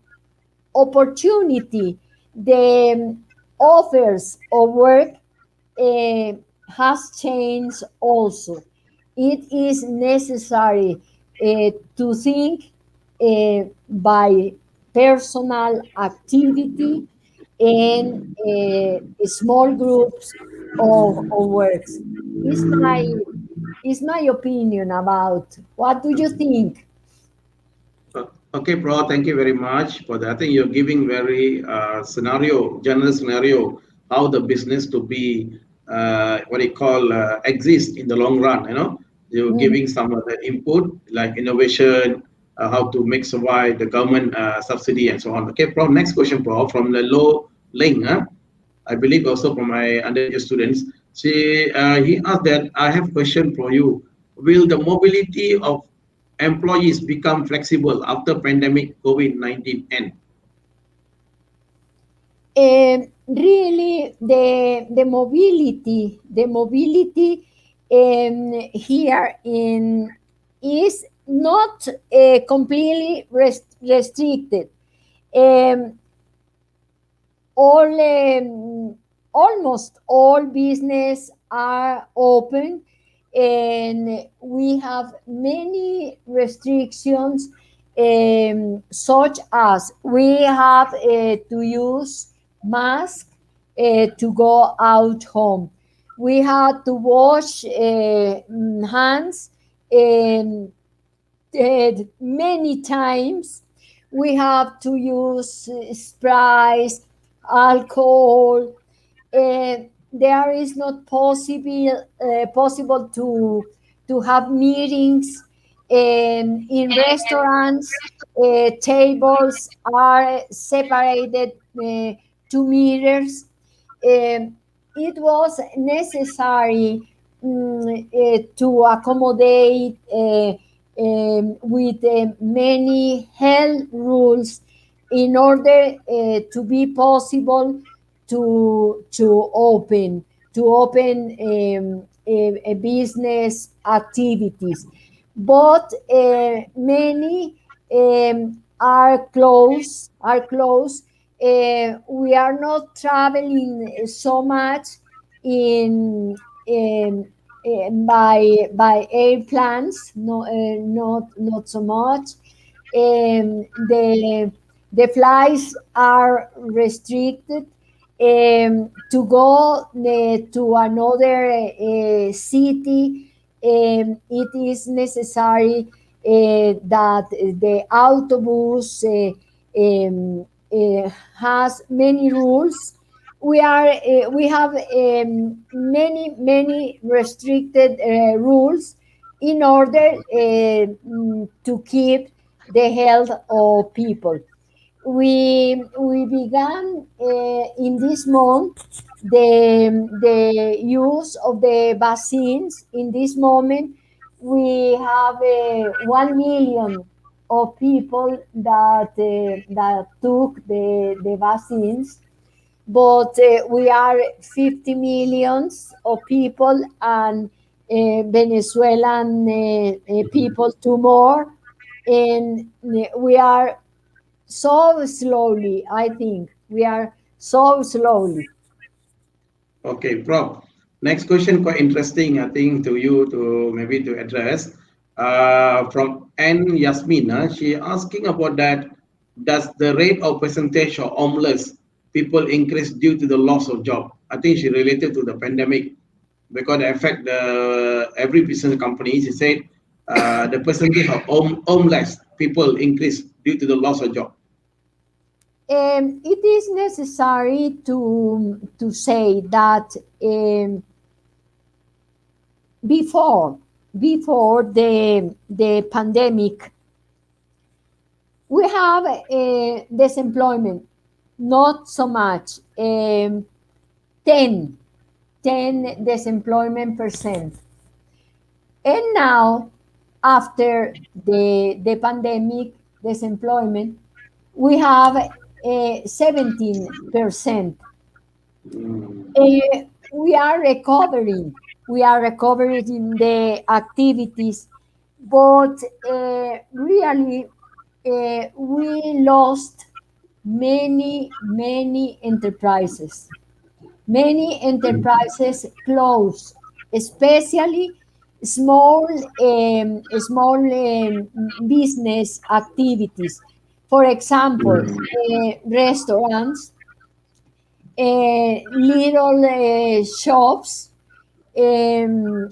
opportunity, the offers of work uh, has changed also. It is necessary to think by personal activity and small groups of works. Is my opinion about. What do you think? Okay, Pro, thank you very much for that. I think you're giving very general scenario, how the business to be, what you call, exist in the long run. You're Mm. giving some of the input like innovation, how to make survive the government subsidy and so on. Okay, Pro, next question, Pro, from the low link. I believe also from my undergraduate students. He asked that I have a question for you. Will the mobility of employees become flexible after pandemic COVID-19 end? Really, the mobility here in is not completely restricted. Um, all Almost all business are open, and we have many restrictions, such as we have to use mask to go out home. We had to wash hands um, many times. We have to use sprays, alcohol. There is not possible to have meetings in restaurants. Tables are separated 2 meters. Um, it was necessary to accommodate with many health rules in order to be possible to open a business activities, but many are close. We are not traveling so much by airplanes, no, not so much. The flights are restricted. To go to another city, it is necessary that the autobus has many rules. We have many restricted rules in order to keep the health of people. We began in this month the use of the vaccines. In this moment, we have 1 million of people that took the vaccines, but we are 50 millions of people, and Venezuelan people two more, and we are so slowly. I think we are so slowly. Okay, Prof. Next question, quite interesting, I think, to you to maybe to address. From N Yasmin, she asking about that. Does the rate of percentage of homeless people increase due to the loss of job? I think she related to the pandemic because it affect the every business company. She said the percentage of homeless people increase due to the loss of job. It is necessary to say that before before the pandemic, we have disemployment, not so much, 10 10 disemployment percent. And now, after the pandemic disemployment, we have 17%. We are recovering. We are recovering in the activities, but really, we lost many enterprises. Many enterprises close, especially small business activities. For example, restaurants, little shops, um,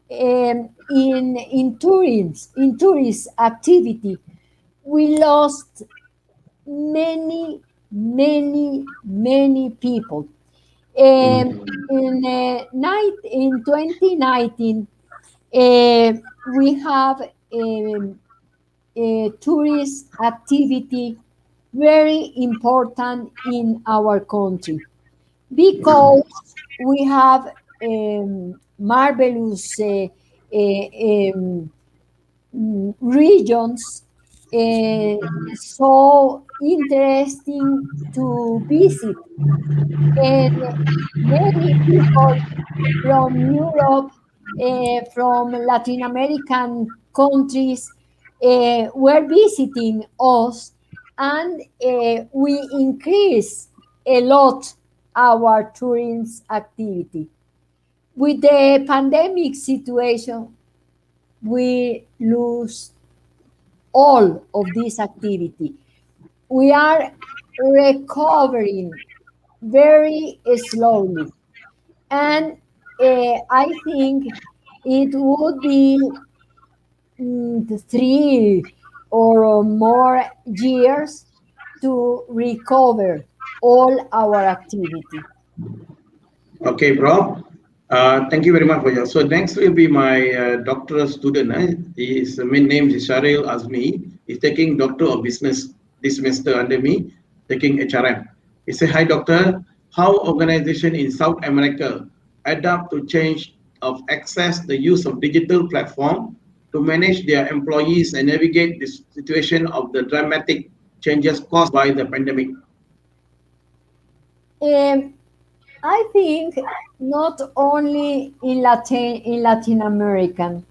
in tourist activity. We lost many people. In 2019, we have a tourist activity very important in our country, because we have marvelous regions, so interesting to visit, and many people from Europe, from Latin American countries were visiting us, and we increase a lot our tourism activity. With the pandemic situation, we lose all of this activity. We are recovering very slowly, and I think it would be 3 or more years to recover all our activity. Okay, bro. Thank you very much for your. So next will be my doctoral student. His main name is Sharil Azmi. He's taking Doctor of Business this semester under me, taking HRM. He said, "Hi, doctor. How organization in South America adapt to change of access the use of digital platform to manage their employees and navigate this situation of the dramatic changes caused by the pandemic?" Um, I think not only in Latin American.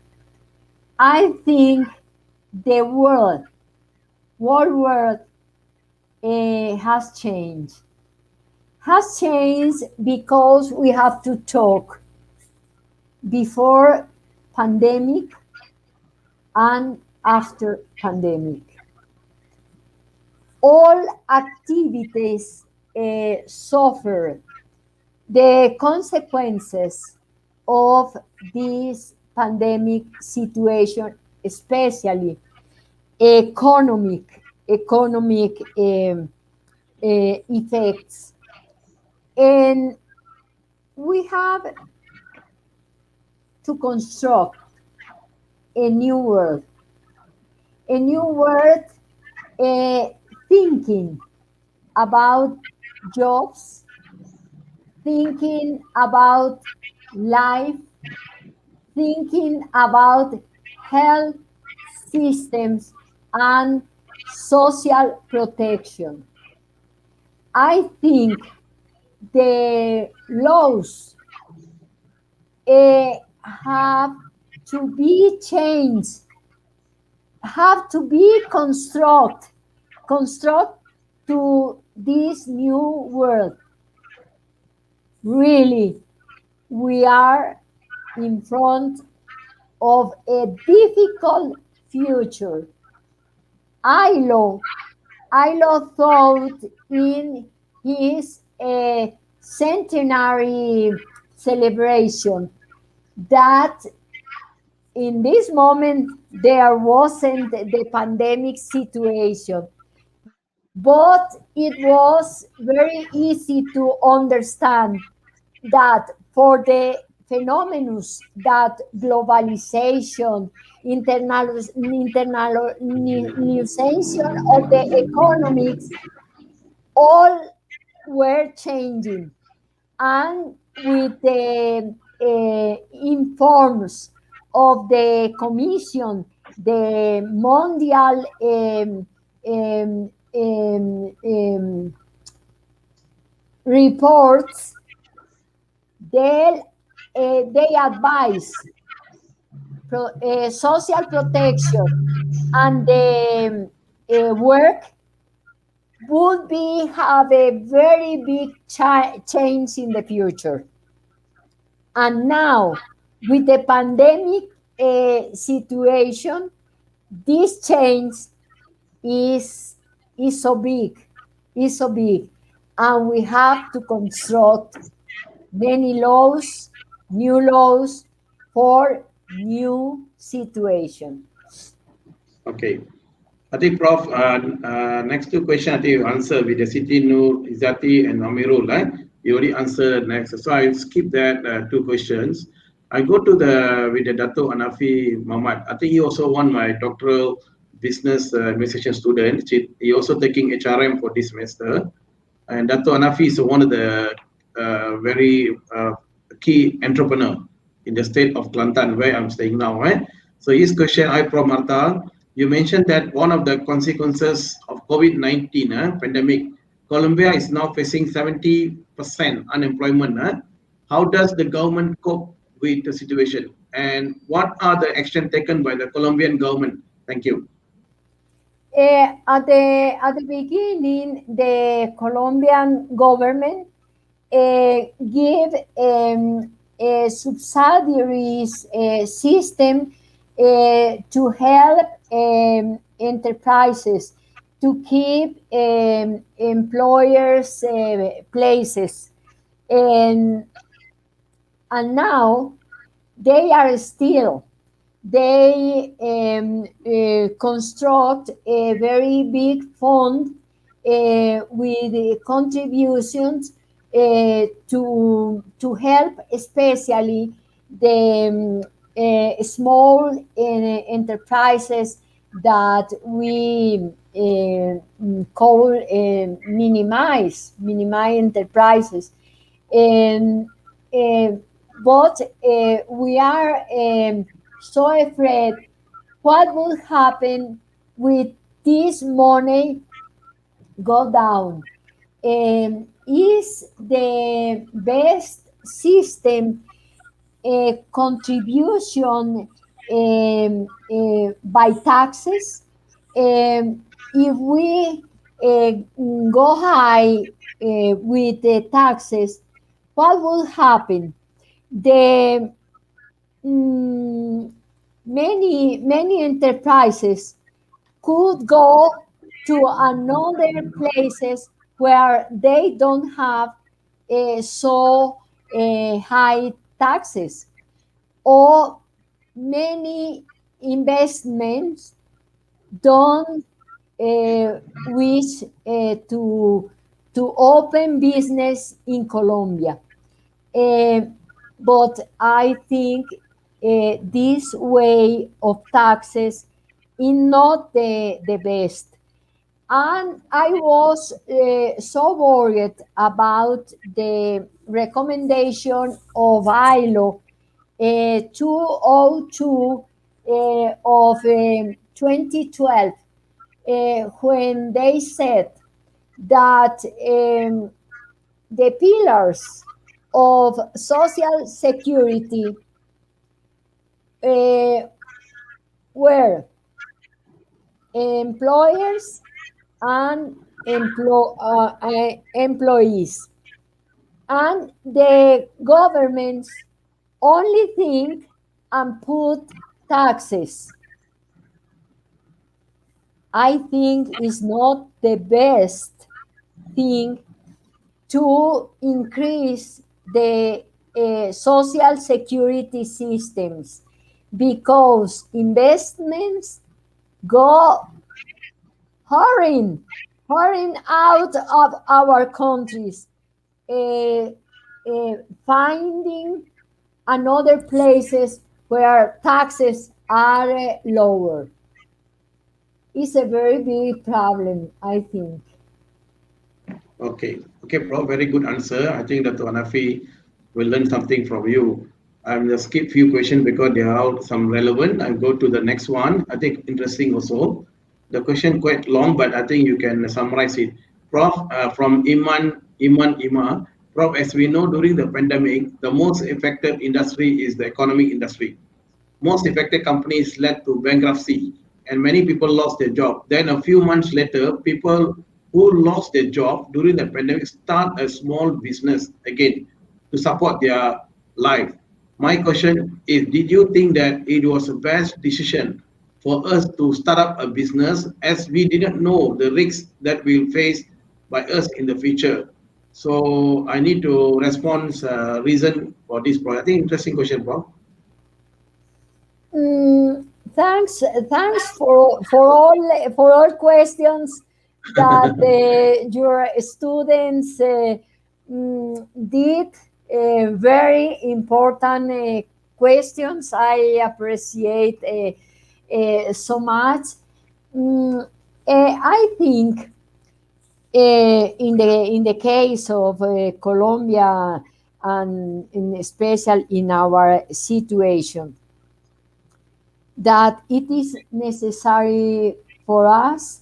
I think the world has changed. Has changed because we have to talk before pandemic and after pandemic. All activities suffer the consequences of this pandemic situation, especially economic effects. And we have to construct a new world, a new world uh, thinking about jobs, thinking about life, thinking about health systems and social protection. I think the laws have to be changed, have to be construct to this new world. Really, we are in front of a difficult future. ILO, ILO thought in his centenary celebration that in this moment there wasn't the pandemic situation, but it was very easy to understand that for the phenomena that globalization, internalization of the economics, all were changing. And with the informs of the Commission, the Mondial reports, they advise social protection and the work would be have a very big change in the future. And now, with the pandemic situation, this change is is so big, is so big, and we have to construct many laws for new situation. Okay. I think, Prof, next two questions I think you answer with the Siti Nur, Izzati, and Amirul. You already answered next. So I'll skip that two questions. I go to the with the Dato Anafi Muhammad. I think he also won my doctoral business administration student. He also taking HRM for this semester. And Dato Anafi is one of the very key entrepreneur in the state of Kelantan, where I'm staying now. Right? So his question, I Prof Marta, you mentioned that one of the consequences of COVID-19 pandemic, Colombia is now facing 70% unemployment. How does the government cope with the situation? And what are the action taken by the Colombian government? Thank you. At the beginning, the Colombian government give a subsidiaries system to help enterprises to keep employers places, and now they are still they construct a very big fund with contributions to help especially the small enterprises that we call minimize enterprises. And but we are so afraid what will happen with this money go down. is the best system contribution by taxes. If we go high with the taxes, what will happen? The many enterprises could go to another places where they don't have so high taxes, or many investments don't wish to open business in Colombia. Uh, but I think this way of taxes is not the best. And I was so worried about the recommendation of ILO 202 of 2012, when they said that the pillars of social security uh, were employers and employees, and the governments only think and put taxes. I think is not the best thing to increase the social security systems, because investments go hurrying out of our countries, uh, finding another places where taxes are lower. It's a very big problem, I think. Okay, Prof. Very good answer. I think that Hanafi will learn something from you. I'm just skip few questions because they are all some relevant. I'll go to the next one. I think interesting also. The question quite long, but I think you can summarize it. Prof. From Iman Ima. Prof. As we know, during the pandemic, the most affected industry is the economic industry. Most affected companies led to bankruptcy and many people lost their job. Then a few months later, people who lost their job during the pandemic start a small business again to support their life. My question is, did you think that it was the best decision for us to start up a business as we didn't know the risks that we'll face by us in the future? So I need to respond reason for this project. I think interesting question, Bob. Mm, thanks for all questions that your students did. Very important questions. I appreciate so much. Mm, I think in the case of Colombia, and in special in our situation, that it is necessary for us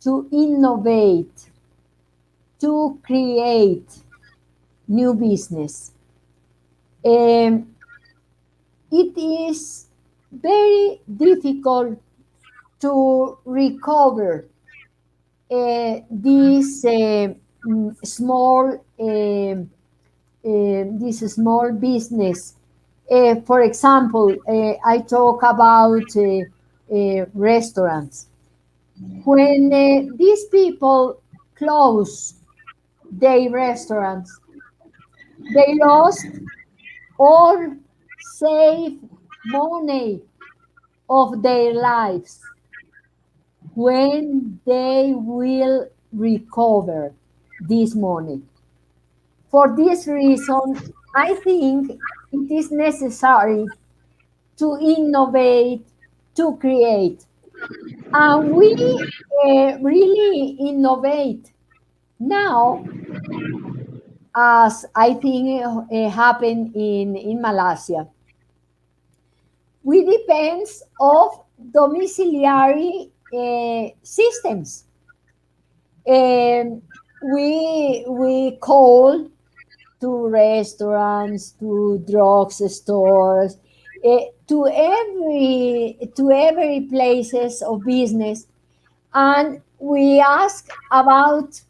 to innovate, to create new business. Um, it is very difficult to recover this small this small business. For example, I talk about restaurants. When these people close their restaurants, they lost all saved money of their lives. When they will recover this money? For this reason, I think it is necessary to innovate, to create. And we really innovate now, as I think happened in Malaysia. We depend of domiciliary systems. Um, we call to restaurants, to drugstores, to every places of business, and we ask about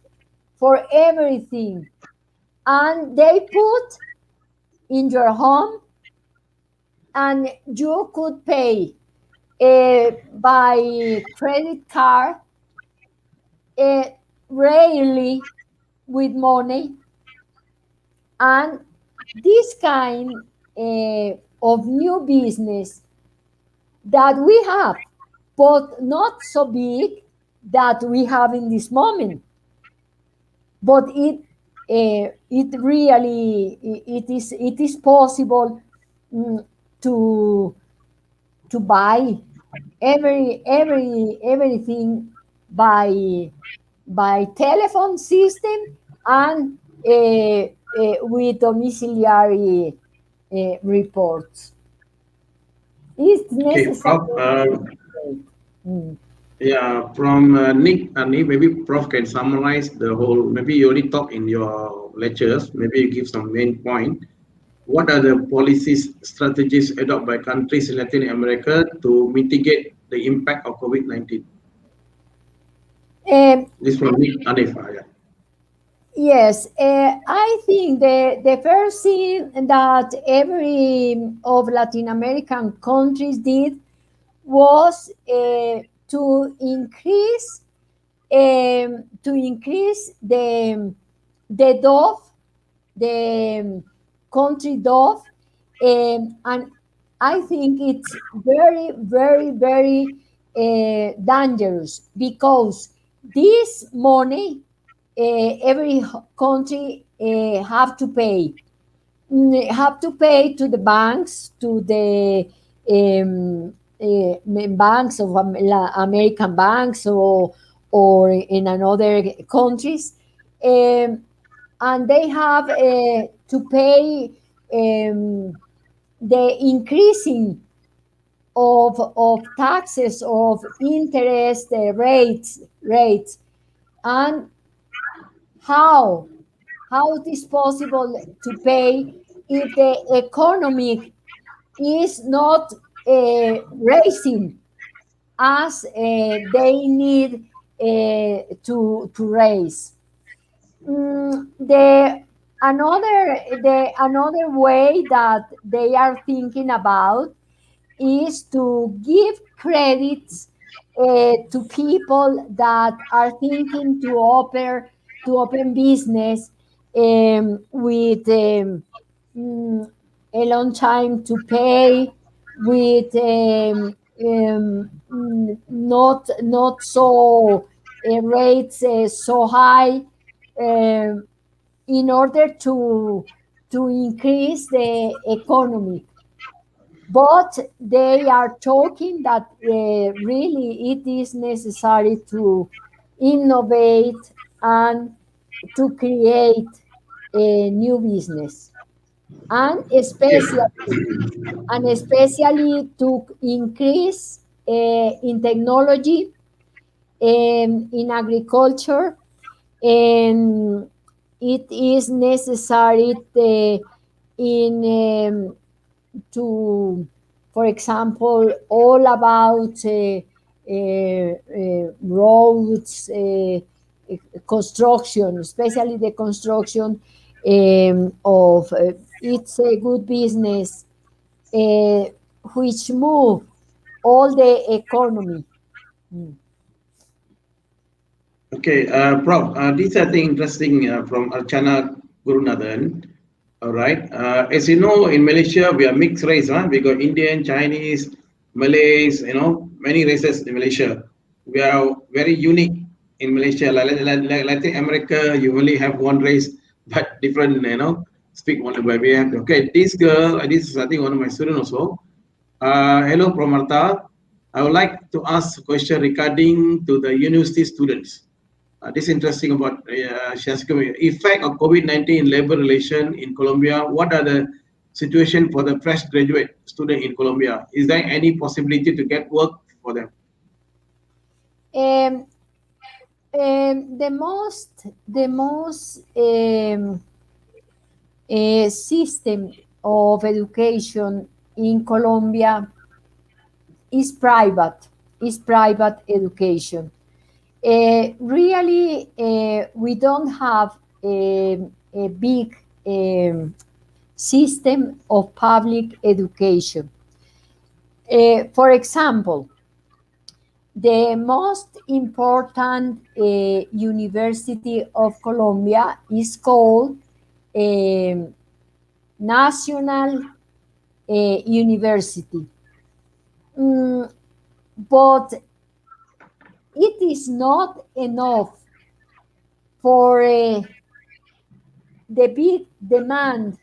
for everything, and they put in your home, and you could pay by credit card, uh, rarely with money, and this kind of new business that we have, but not so big that we have in this moment, but it really it is possible, mm, to buy everything by telephone system, and with domiciliary reports. It's Okay, necessary. Prof. Yeah, from Nick, Nick, maybe Prof can summarize the whole. Maybe you already talked in your lectures. Maybe you give some main point. What are the policies, strategies adopted by countries in Latin America to mitigate the impact of COVID-19? Um, This from Nick Anifa. Yeah. yes, I think the first thing that every of Latin American countries did was to increase, the dove, the country dove, and I think it's very, very, very dangerous, because this money, every country have to pay to the banks, to the banks of American banks, or in another countries, um, and they have to pay the increasing of taxes, of interest rates, and how it is possible to pay if the economy is not raising as they need to raise. The another way that they are thinking about is to give credits to people that are thinking to open business, with a long time to pay, with not so rates so high, um, in order to increase the economy. But they are talking that really it is necessary to innovate and to create a new business, and Okay. especially to increase in technology, in agriculture, and it is necessary in to, for example, all about roads, construction, especially the construction of it's a good business, uh, which move all the economy. Mm. Okay, Prof. This I think interesting from Archana Gurunathan. All right. As you know, in Malaysia we are mixed race. Huh? We got Indian, Chinese, Malays. Many races in Malaysia. We are very unique in Malaysia. Like Latin America, you only have one race, but different. Speak one way. We have okay. This girl, this is I think one of my students also. Hello, Promarta. I would like to ask a question regarding to the university students. This is interesting about effect of COVID-19 in labor relation in Colombia. What are the situation for the fresh graduate student in Colombia? Is there any possibility to get work for them? Um, the most system of education in Colombia is private, education. Really, we don't have a big system of public education. For example, the most important university of Colombia is called National University. Mm, but it is not enough for the big demand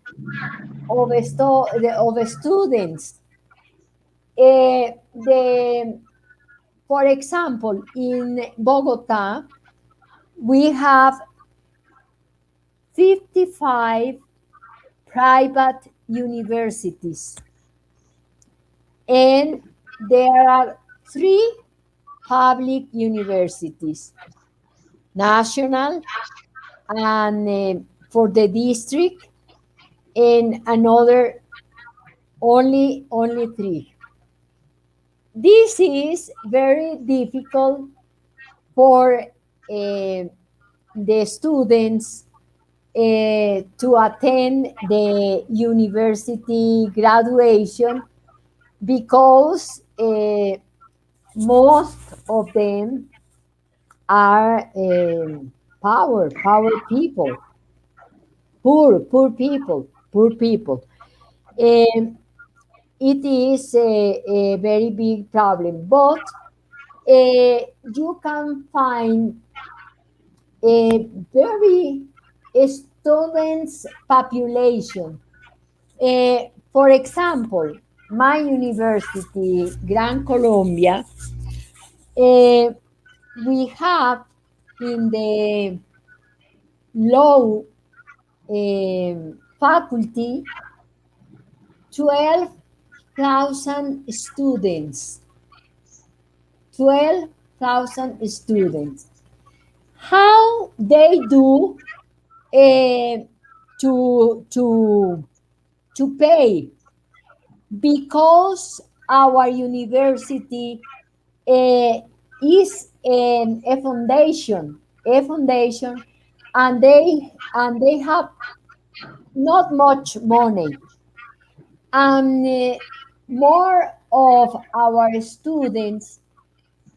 of, of students. The For example, in Bogota, we have 55 private universities, and there are 3 public universities, national and for the district, and another only 3. This is very difficult for the students to attend the university graduation because most of them are power people, poor people. Um, it is a very big problem, but you can find a very students population. For example, my university, Gran Colombia, we have in the law faculty 12,000 students. 12,000 students. How they do to pay? Because our university is a foundation, and they have not much money, and more of our students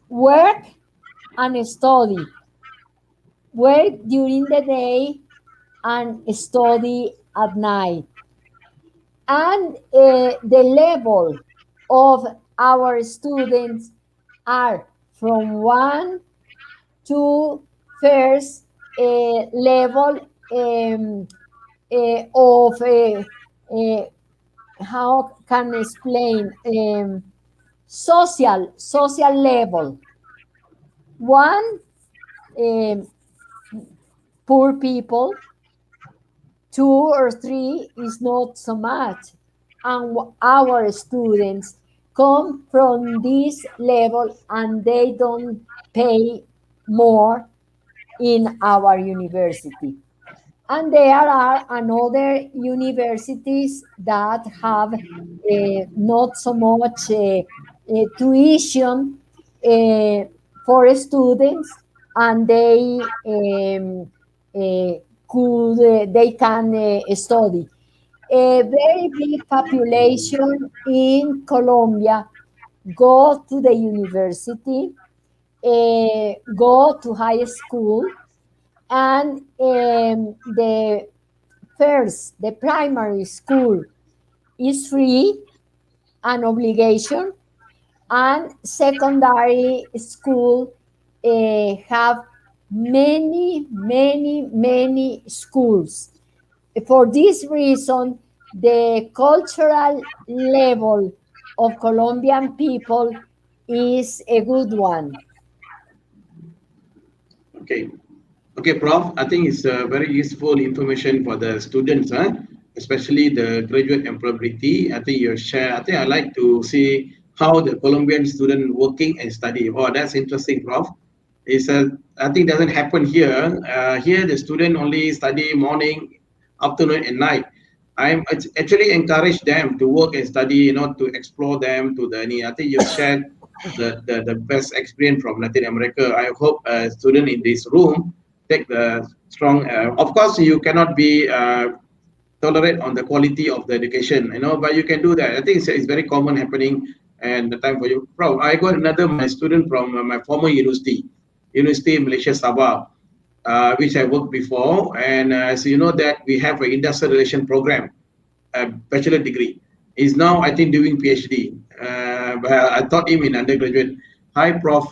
work and study, work during the day and study at night. And the level of our students are from 1 to first level of how can I explain, social level. One, um, poor people. 2 or 3 is not so much, and our students come from this level and they don't pay more in our university. And there are another universities that have not so much tuition uh, for students, and they can study. A very big population in Colombia go to the university, go to high school, and the primary school is free and obligation, and secondary school have many schools. For this reason, the cultural level of Colombian people is a good one. Okay. Okay, Prof. I think it's very useful information for the students, huh? Especially the graduate employability. I think you share. I think I like to see how the Colombian student working and study. Oh, that's interesting, Prof. It's I think doesn't happen here. Here, the student only study morning, afternoon, and night. I'm actually encourage them to work and study, to explore them to the. I think you shared the best experience from Latin America. I hope a student in this room take the strong. Of course, you cannot be tolerate on the quality of the education, but you can do that. I think it's very common happening, and the time for you. Bro, I got another my student from my former University in Malaysia Sabah, which I worked before, and so you know that we have an industrial relation program, a bachelor degree. He's now I think doing PhD. But I taught him in undergraduate. Hi, Prof.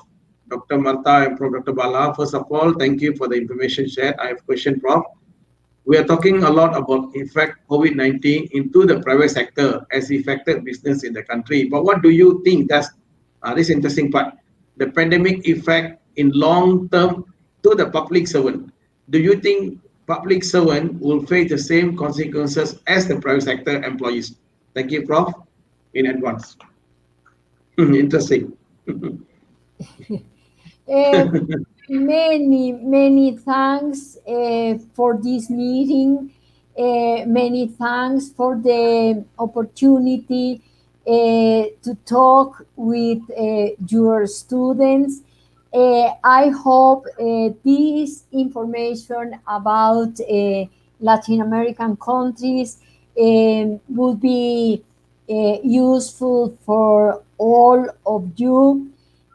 Dr. Martha and Prof. Dr. Bala. First of all, thank you for the information shared. I have a question, Prof. We are talking a lot about effect COVID-19 into the private sector as affected business in the country. But what do you think? That's this interesting part. The pandemic effect in long term to the public servant. Do you think public servant will face the same consequences as the private sector employees? Thank you, Prof. In advance. Interesting. Many thanks for this meeting. Many thanks for the opportunity to talk with your students. I hope this information about Latin American countries would be useful for all of you.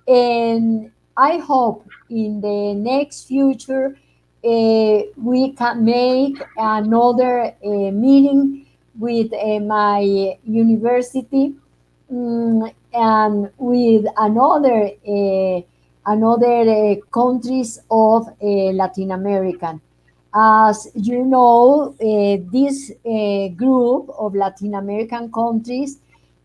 And I hope in the next future we can make another meeting with my university, and with another countries of Latin American. As you know, this group of Latin American countries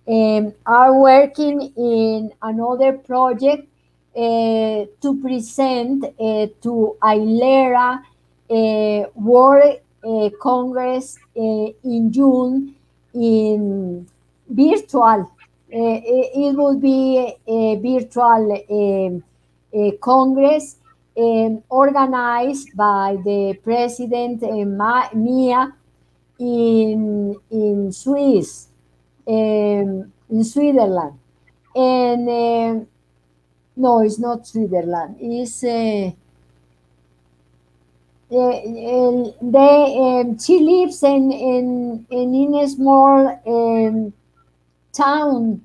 are working in another project to present to ILERA World Congress in June in virtual. It will be a virtual congress organized by the president Mia in Swiss, in Switzerland, and no, it's not Switzerland. It's she lives in a small town.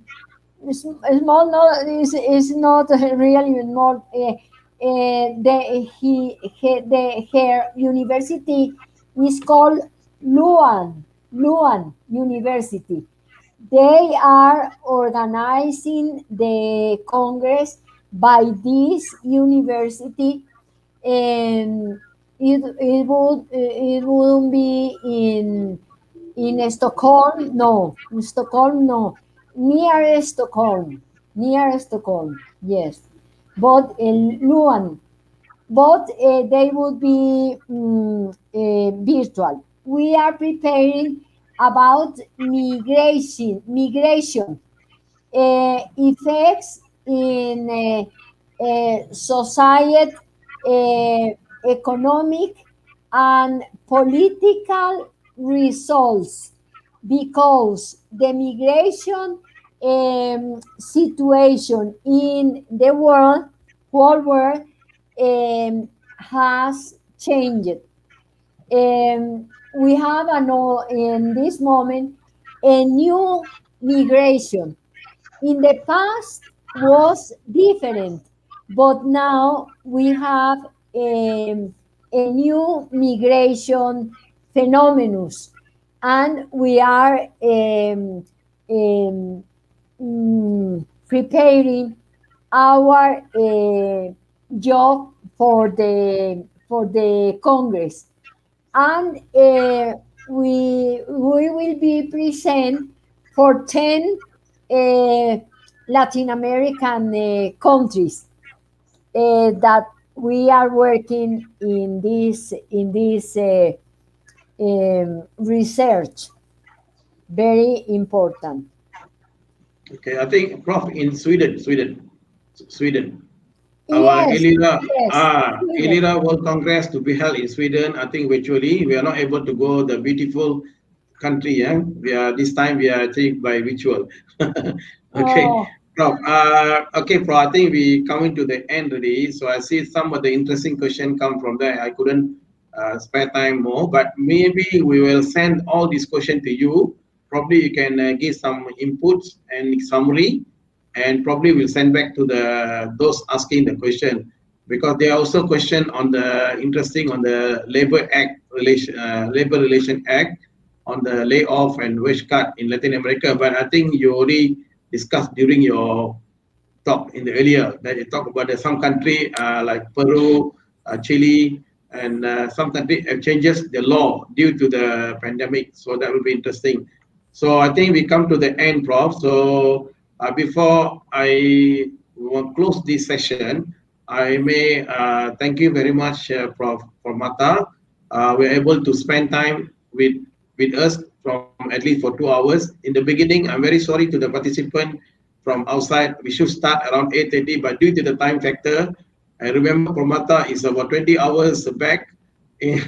Small, no, is not really small. Her university is called Luan University. They are organizing the Congress by this university, and it will be in Stockholm. No, in Stockholm, no, near Stockholm. Yes, but Luan, but they would be virtual. We are preparing about migration effects in society, economic and political results, because the migration situation in the whole world has changed. We have in this moment a new migration. In the past was different, but now we have a new migration phenomenon, and we are preparing our job for the Congress, and we will be present for 10 Latin American countries that we are working in this research. Very important. Okay, I think Prof in Sweden. our Yes, yes. Sweden. Elira World Congress to be held in Sweden. I think virtually we are not able to go the beautiful country. Yeah, this time we are actually by virtual. Okay, Oh, Prof. Okay, Prof. I think we coming to the end already. So I see some of the interesting question come from there. I couldn't spare time more, but maybe we will send all these questions to you. Probably you can give some inputs and summary, and probably we'll send back to the those asking the question, because there are also question on the interesting on the labor relation act on the layoff and wage cut in Latin America. But I think you already discussed during your talk in the earlier that you talk about some country like Peru, Chile, and some country have changes the law due to the pandemic. So that will be interesting. So I think we come to the end, Prof. So before I will close this session, I may thank you very much, Prof. Mata. We're able to spend time with us from at least for 2 hours. In the beginning, I'm very sorry to the participant from outside. We should start around 8:30, but due to the time factor, I remember Promata is about 20 hours back in,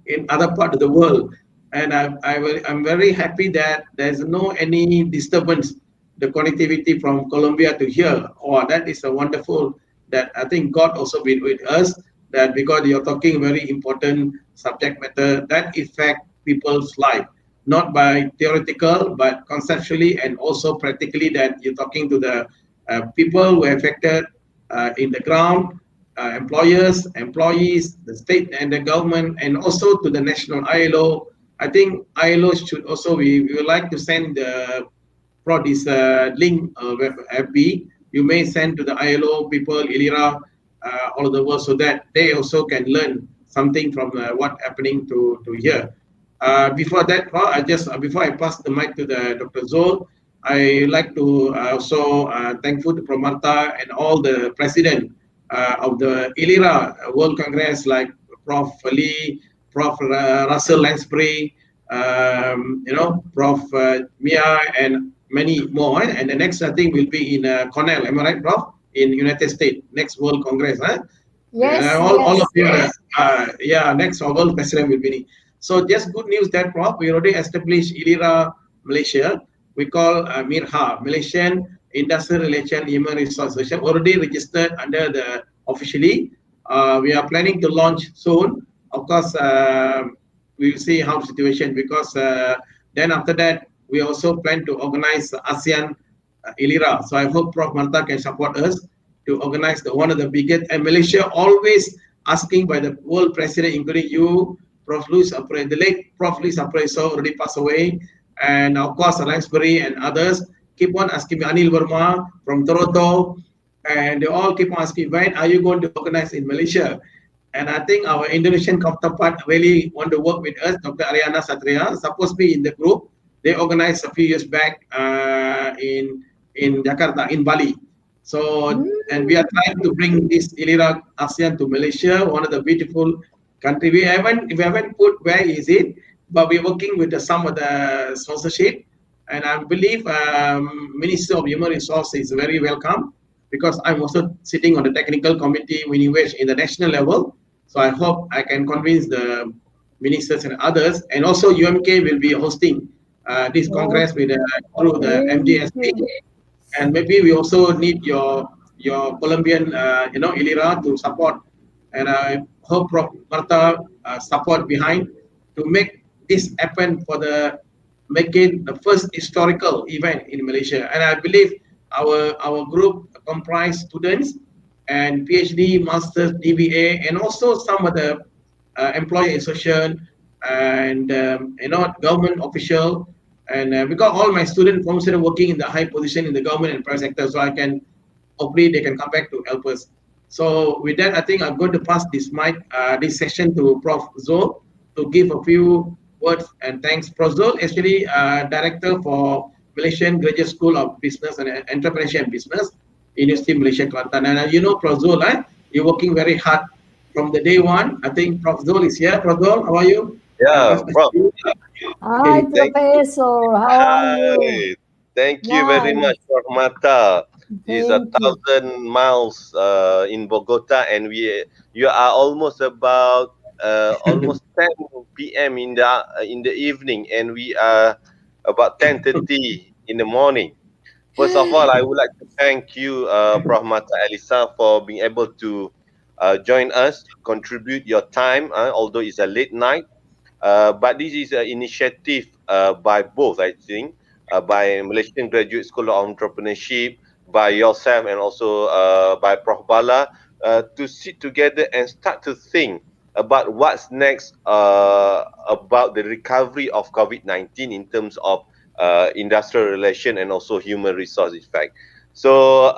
in other part of the world. And I'm very happy that there's no any disturbance, the connectivity from Colombia to here. Oh, that is a wonderful that I think God also been with us, that because you're talking very important subject matter that affect people's life, not by theoretical, but conceptually and also practically, that you're talking to the people who are affected in the ground, employers, employees, the state and the government, and also to the national ILO. I think ILO should also, we would like to send the this link FB. You may send to the ILO people, ILIRA, all over the world, so that they also can learn something from what happening to here. Before that, I just before I pass the mic to the Dr. Zul, I like to also thankful to Promarta and all the president of the ILIRA World Congress, like Prof. Lee, Prof. Russell Lansbury, Prof. Mia, and many more. And the next, I think, will be in Cornell. Am I right, Prof? In United States, next World Congress. yes, All of yes. you, yeah, next World President will be. So just good news that, Prof, we already established ILIRA Malaysia. We call MIRHA, Malaysian Industrial Relation Human Resource Association, already registered under the officially. We are planning to launch soon. Of course, we will see how the situation, because then after that, we also plan to organize ASEAN ILIRA. So I hope Prof. Marta can support us to organize one of the biggest. And Malaysia always asking by the world president, including you, Prof. Luis Apre, the late Prof. Luis Apreso already passed away, and of course Lansbury and others keep on asking me, Anil Verma from Toronto, and they all keep on asking, when are you going to organize in Malaysia? And I think our Indonesian counterpart really want to work with us. Dr. Ariana Satria supposed to be in the group. They organized a few years back in Jakarta, in Bali. So, and we are trying to bring this ILIRA ASEAN to Malaysia, one of the beautiful country. We haven't put where is it, but we're working with some of the sponsorship. And I believe Minister of Human Resources is very welcome, because I'm also sitting on the technical committee winning wage in the national level. So I hope I can convince the ministers and others. And also UMK will be hosting this congress with through the Thank MGSP. you. And maybe we also need your Colombian ILIRA to support. And I hope Prof. Marta support behind to make this happen for the making the first historical event in Malaysia. And I believe our group comprise students and PhD, masters, DBA, and also some of the employee association and government official. And because all my students consider working in the high position in the government and private sector, so I can hopefully they can come back to help us. So with that, I think I'm going to pass this mic, this session to Prof. Zul to give a few words and thanks. Prof. Zul, actually director for Malaysian Graduate School of Business and Entrepreneurship and Business, University of Malaysia, Kelantan. And Prof. Zul, you're working very hard from the day one. I think Prof. Zul is here. Prof. Zul, how are you? Yeah, bro. Hi, Thank Professor. How are you? Hi. Thank you very Nice. much, Prof. Mata. It's a Thank you. 1,000 miles in Bogota, and you are almost about almost 10 p.m. in the evening, and we are about 10:30 in the morning. First of all, I would like to thank you, Prof. Mata Elisa, for being able to join us, contribute your time, although it's a late night. But this is an initiative by both, I think, by Malaysian Graduate School of Entrepreneurship, by yourself, and also by Prof. Bala, to sit together and start to think about what's next about the recovery of COVID-19 in terms of industrial relation and also human resource effect. So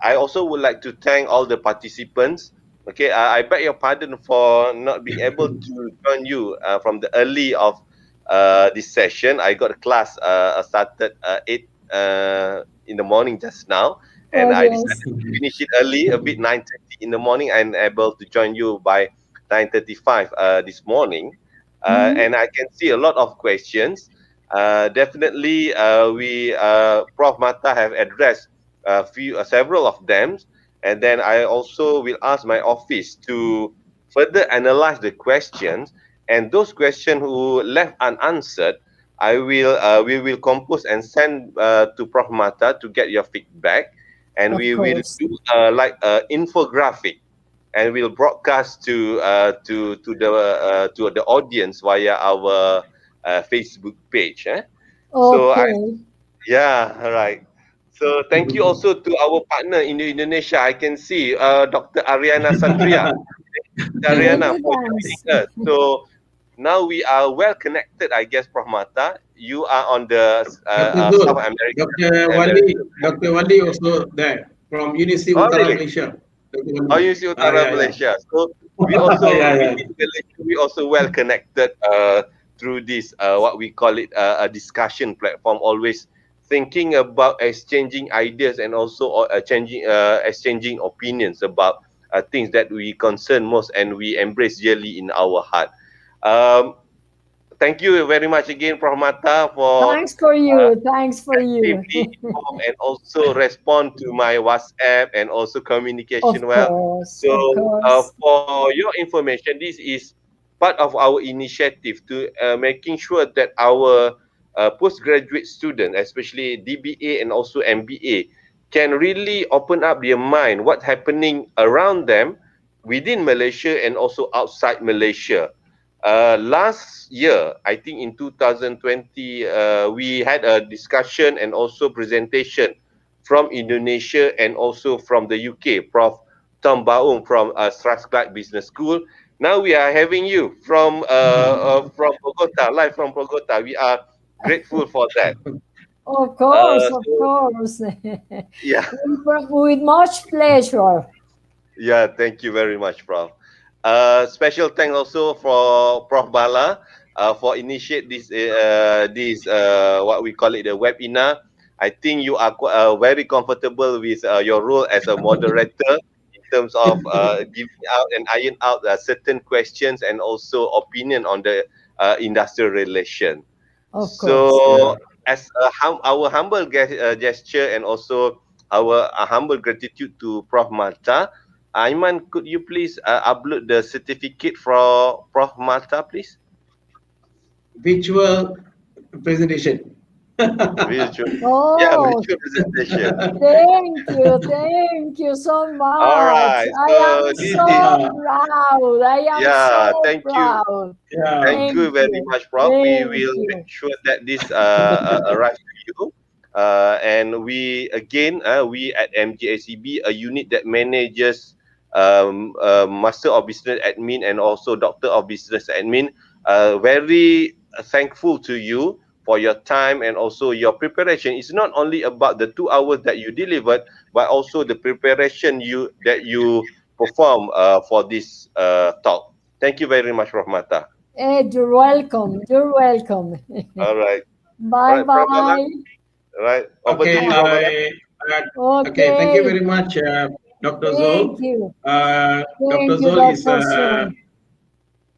I also would like to thank all the participants. Okay, I beg your pardon for not being able to join you from the early of this session. I got a class started 8 in the morning just now, Oh, and I decided yes. to finish it early, a bit 9:30 in the morning, and able to join you by 9:35 this morning. Mhm. And I can see a lot of questions. Definitely, we Prof. Mata have addressed several of them, and then I also will ask my office to further analyze the questions, and those questions who left unanswered, we will compose and send to Prof. Mata to get your feedback, and Of we will course. do like an infographic, and we'll broadcast to the audience via our Facebook page. So Okay. yeah, all right. So thank you also to our partner in Indonesia. I can see Dr. Ariana Satria. Thank Ariana you, for thanks. joining us. So now we are well connected, I guess, Prof. Mata. You are on the Dr. South Zul, America. Dr. Wali also there from University Oh, Utara really? Malaysia. Dr. Oh, Wali. you see Utara Yeah, yeah. Malaysia. So we also Yeah, yeah. within Malaysia, we also well connected through this what we call it a discussion platform. Always thinking about exchanging ideas and also exchanging opinions about things that we concern most and we embrace dearly in our heart. Um, Thank you very much again, Prof. Mata, for Thanks for you. Thanks for you. actively involve and also respond to my WhatsApp and also communication Of well. course. So, Of course. for your information, this is part of our initiative to making sure that our postgraduate students, especially DBA and also MBA, can really open up their mind what's happening around them within Malaysia and also outside Malaysia. Last year, I think in 2020, we had a discussion and also presentation from Indonesia and also from the UK, Prof. Tom Baung from Strathclyde Business School. Now we are having you from Bogota, live from Bogota. We are grateful for that. Of course. Of So course. yeah, With much pleasure. yeah, thank you very much, Prof. Special thanks also for Prof. Bala for initiate this what we call it the webinar. I think you are very comfortable with your role as a moderator in terms of giving out and iron out certain questions and also opinion on the industrial relation. Of course. So, Yeah. as our humble gesture and also our humble gratitude to Prof. Mata, Aiman, could you please upload the certificate for Prof. Mata, please? Virtual presentation. Virtual, yeah, Oh, virtual presentation. thank you so All much. right. I So am this so is proud. I am yeah. so proud. Yeah. Thank you Thank very you. much, Prof. We Thank will make you. sure that this arrives to you. And we again, we at MGACB, a unit that manages Master of Business Admin and also Doctor of Business Admin, very thankful to you for your time and also your preparation. It's not only about the 2 hours that you delivered, but also the preparation you perform for this talk. Thank you very much, Prof. Mata. You're welcome. You're welcome. All right. All Bye right, Prof. Bala. bye. All right. Over to Okay. you, Prof. Bala. Okay. Thank you Okay. very much, Dr. Thank Zul. you. Dr. Thank you, Zul is Dr. Sun.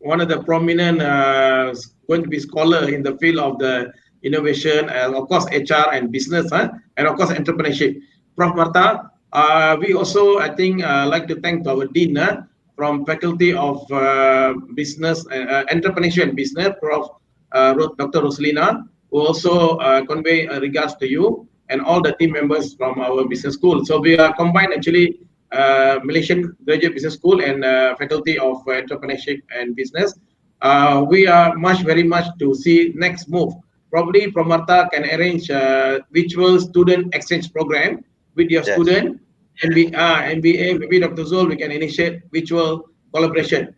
one of the prominent going to be scholar in the field of the innovation and of course HR and business, and of course entrepreneurship. Prof. Martha. We also, I think, like to thank our Dean from Faculty of Business, Entrepreneurship and Business, Prof. Dr. Rosalina, who also convey regards to you and all the team members from our business school. So we are combined actually Malaysian Graduate Business School and Faculty of Entrepreneurship and Business. We are very much to see next move. Probably Promarta can arrange a virtual student exchange program with your Yes. student. MBA, maybe Dr. Zul, we can initiate virtual collaboration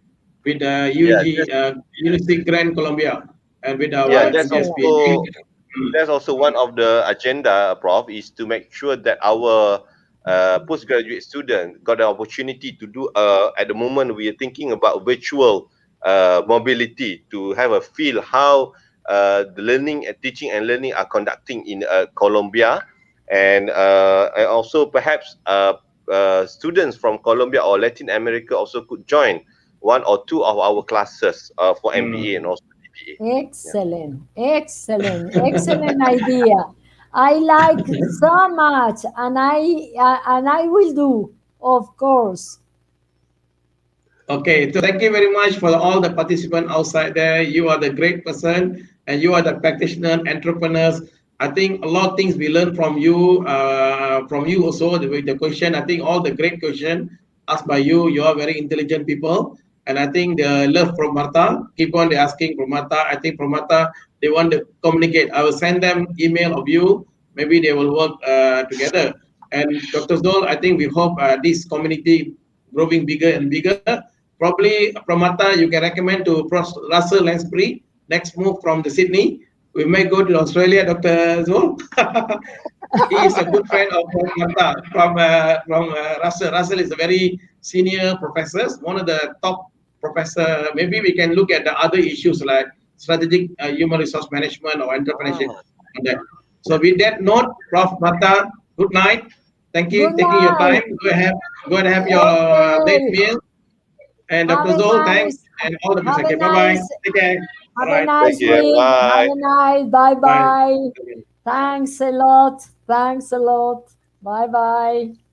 with Yeah, University Grand Colombia and with yeah, our Excellent. MGSP. that's also one of the agenda, Prof, is to make sure that our postgraduate student got the opportunity to do. At the moment, we are thinking about virtual mobility to have a feel how the learning, teaching, and learning are conducting in Colombia, and also perhaps students from Colombia or Latin America also could join one or two of our classes for MBA and also DBA. Yeah. Excellent. Excellent. Excellent idea. I like so much, and I will do, of course. Okay, so thank you very much for all the participants outside there. You are the great person and you are the practitioner, entrepreneurs. I think a lot of things we learn from you also, the question. I think all the great question asked by you, you are very intelligent people. And I think the love from Martha, keep on asking from Martha. I think from Martha, they want to communicate. I will send them email of you. Maybe they will work together. And Dr. Zol, I think we hope this community growing bigger and bigger. Probably Pramata, you can recommend to Russell Lansbury. Next move from the Sydney. We may go to Australia, Dr. Zul. He is a good friend of Pramata from Russell. Russell is a very senior professor, one of the top professor. Maybe we can look at the other issues like strategic human resource management or entrepreneurship. Ah, And that. So with that note, Prof. Mata, good night. Thank you Good taking your time. night. Go and have your late Okay. meal. And Have Dr. a Zol, thanks. nice, And all the best. have a Okay, bye-bye. nice, Take care. All have a right. thank nice you. week. Have Bye. a nice. Bye Bye. bye. Thanks a lot. Thanks a lot. Bye bye.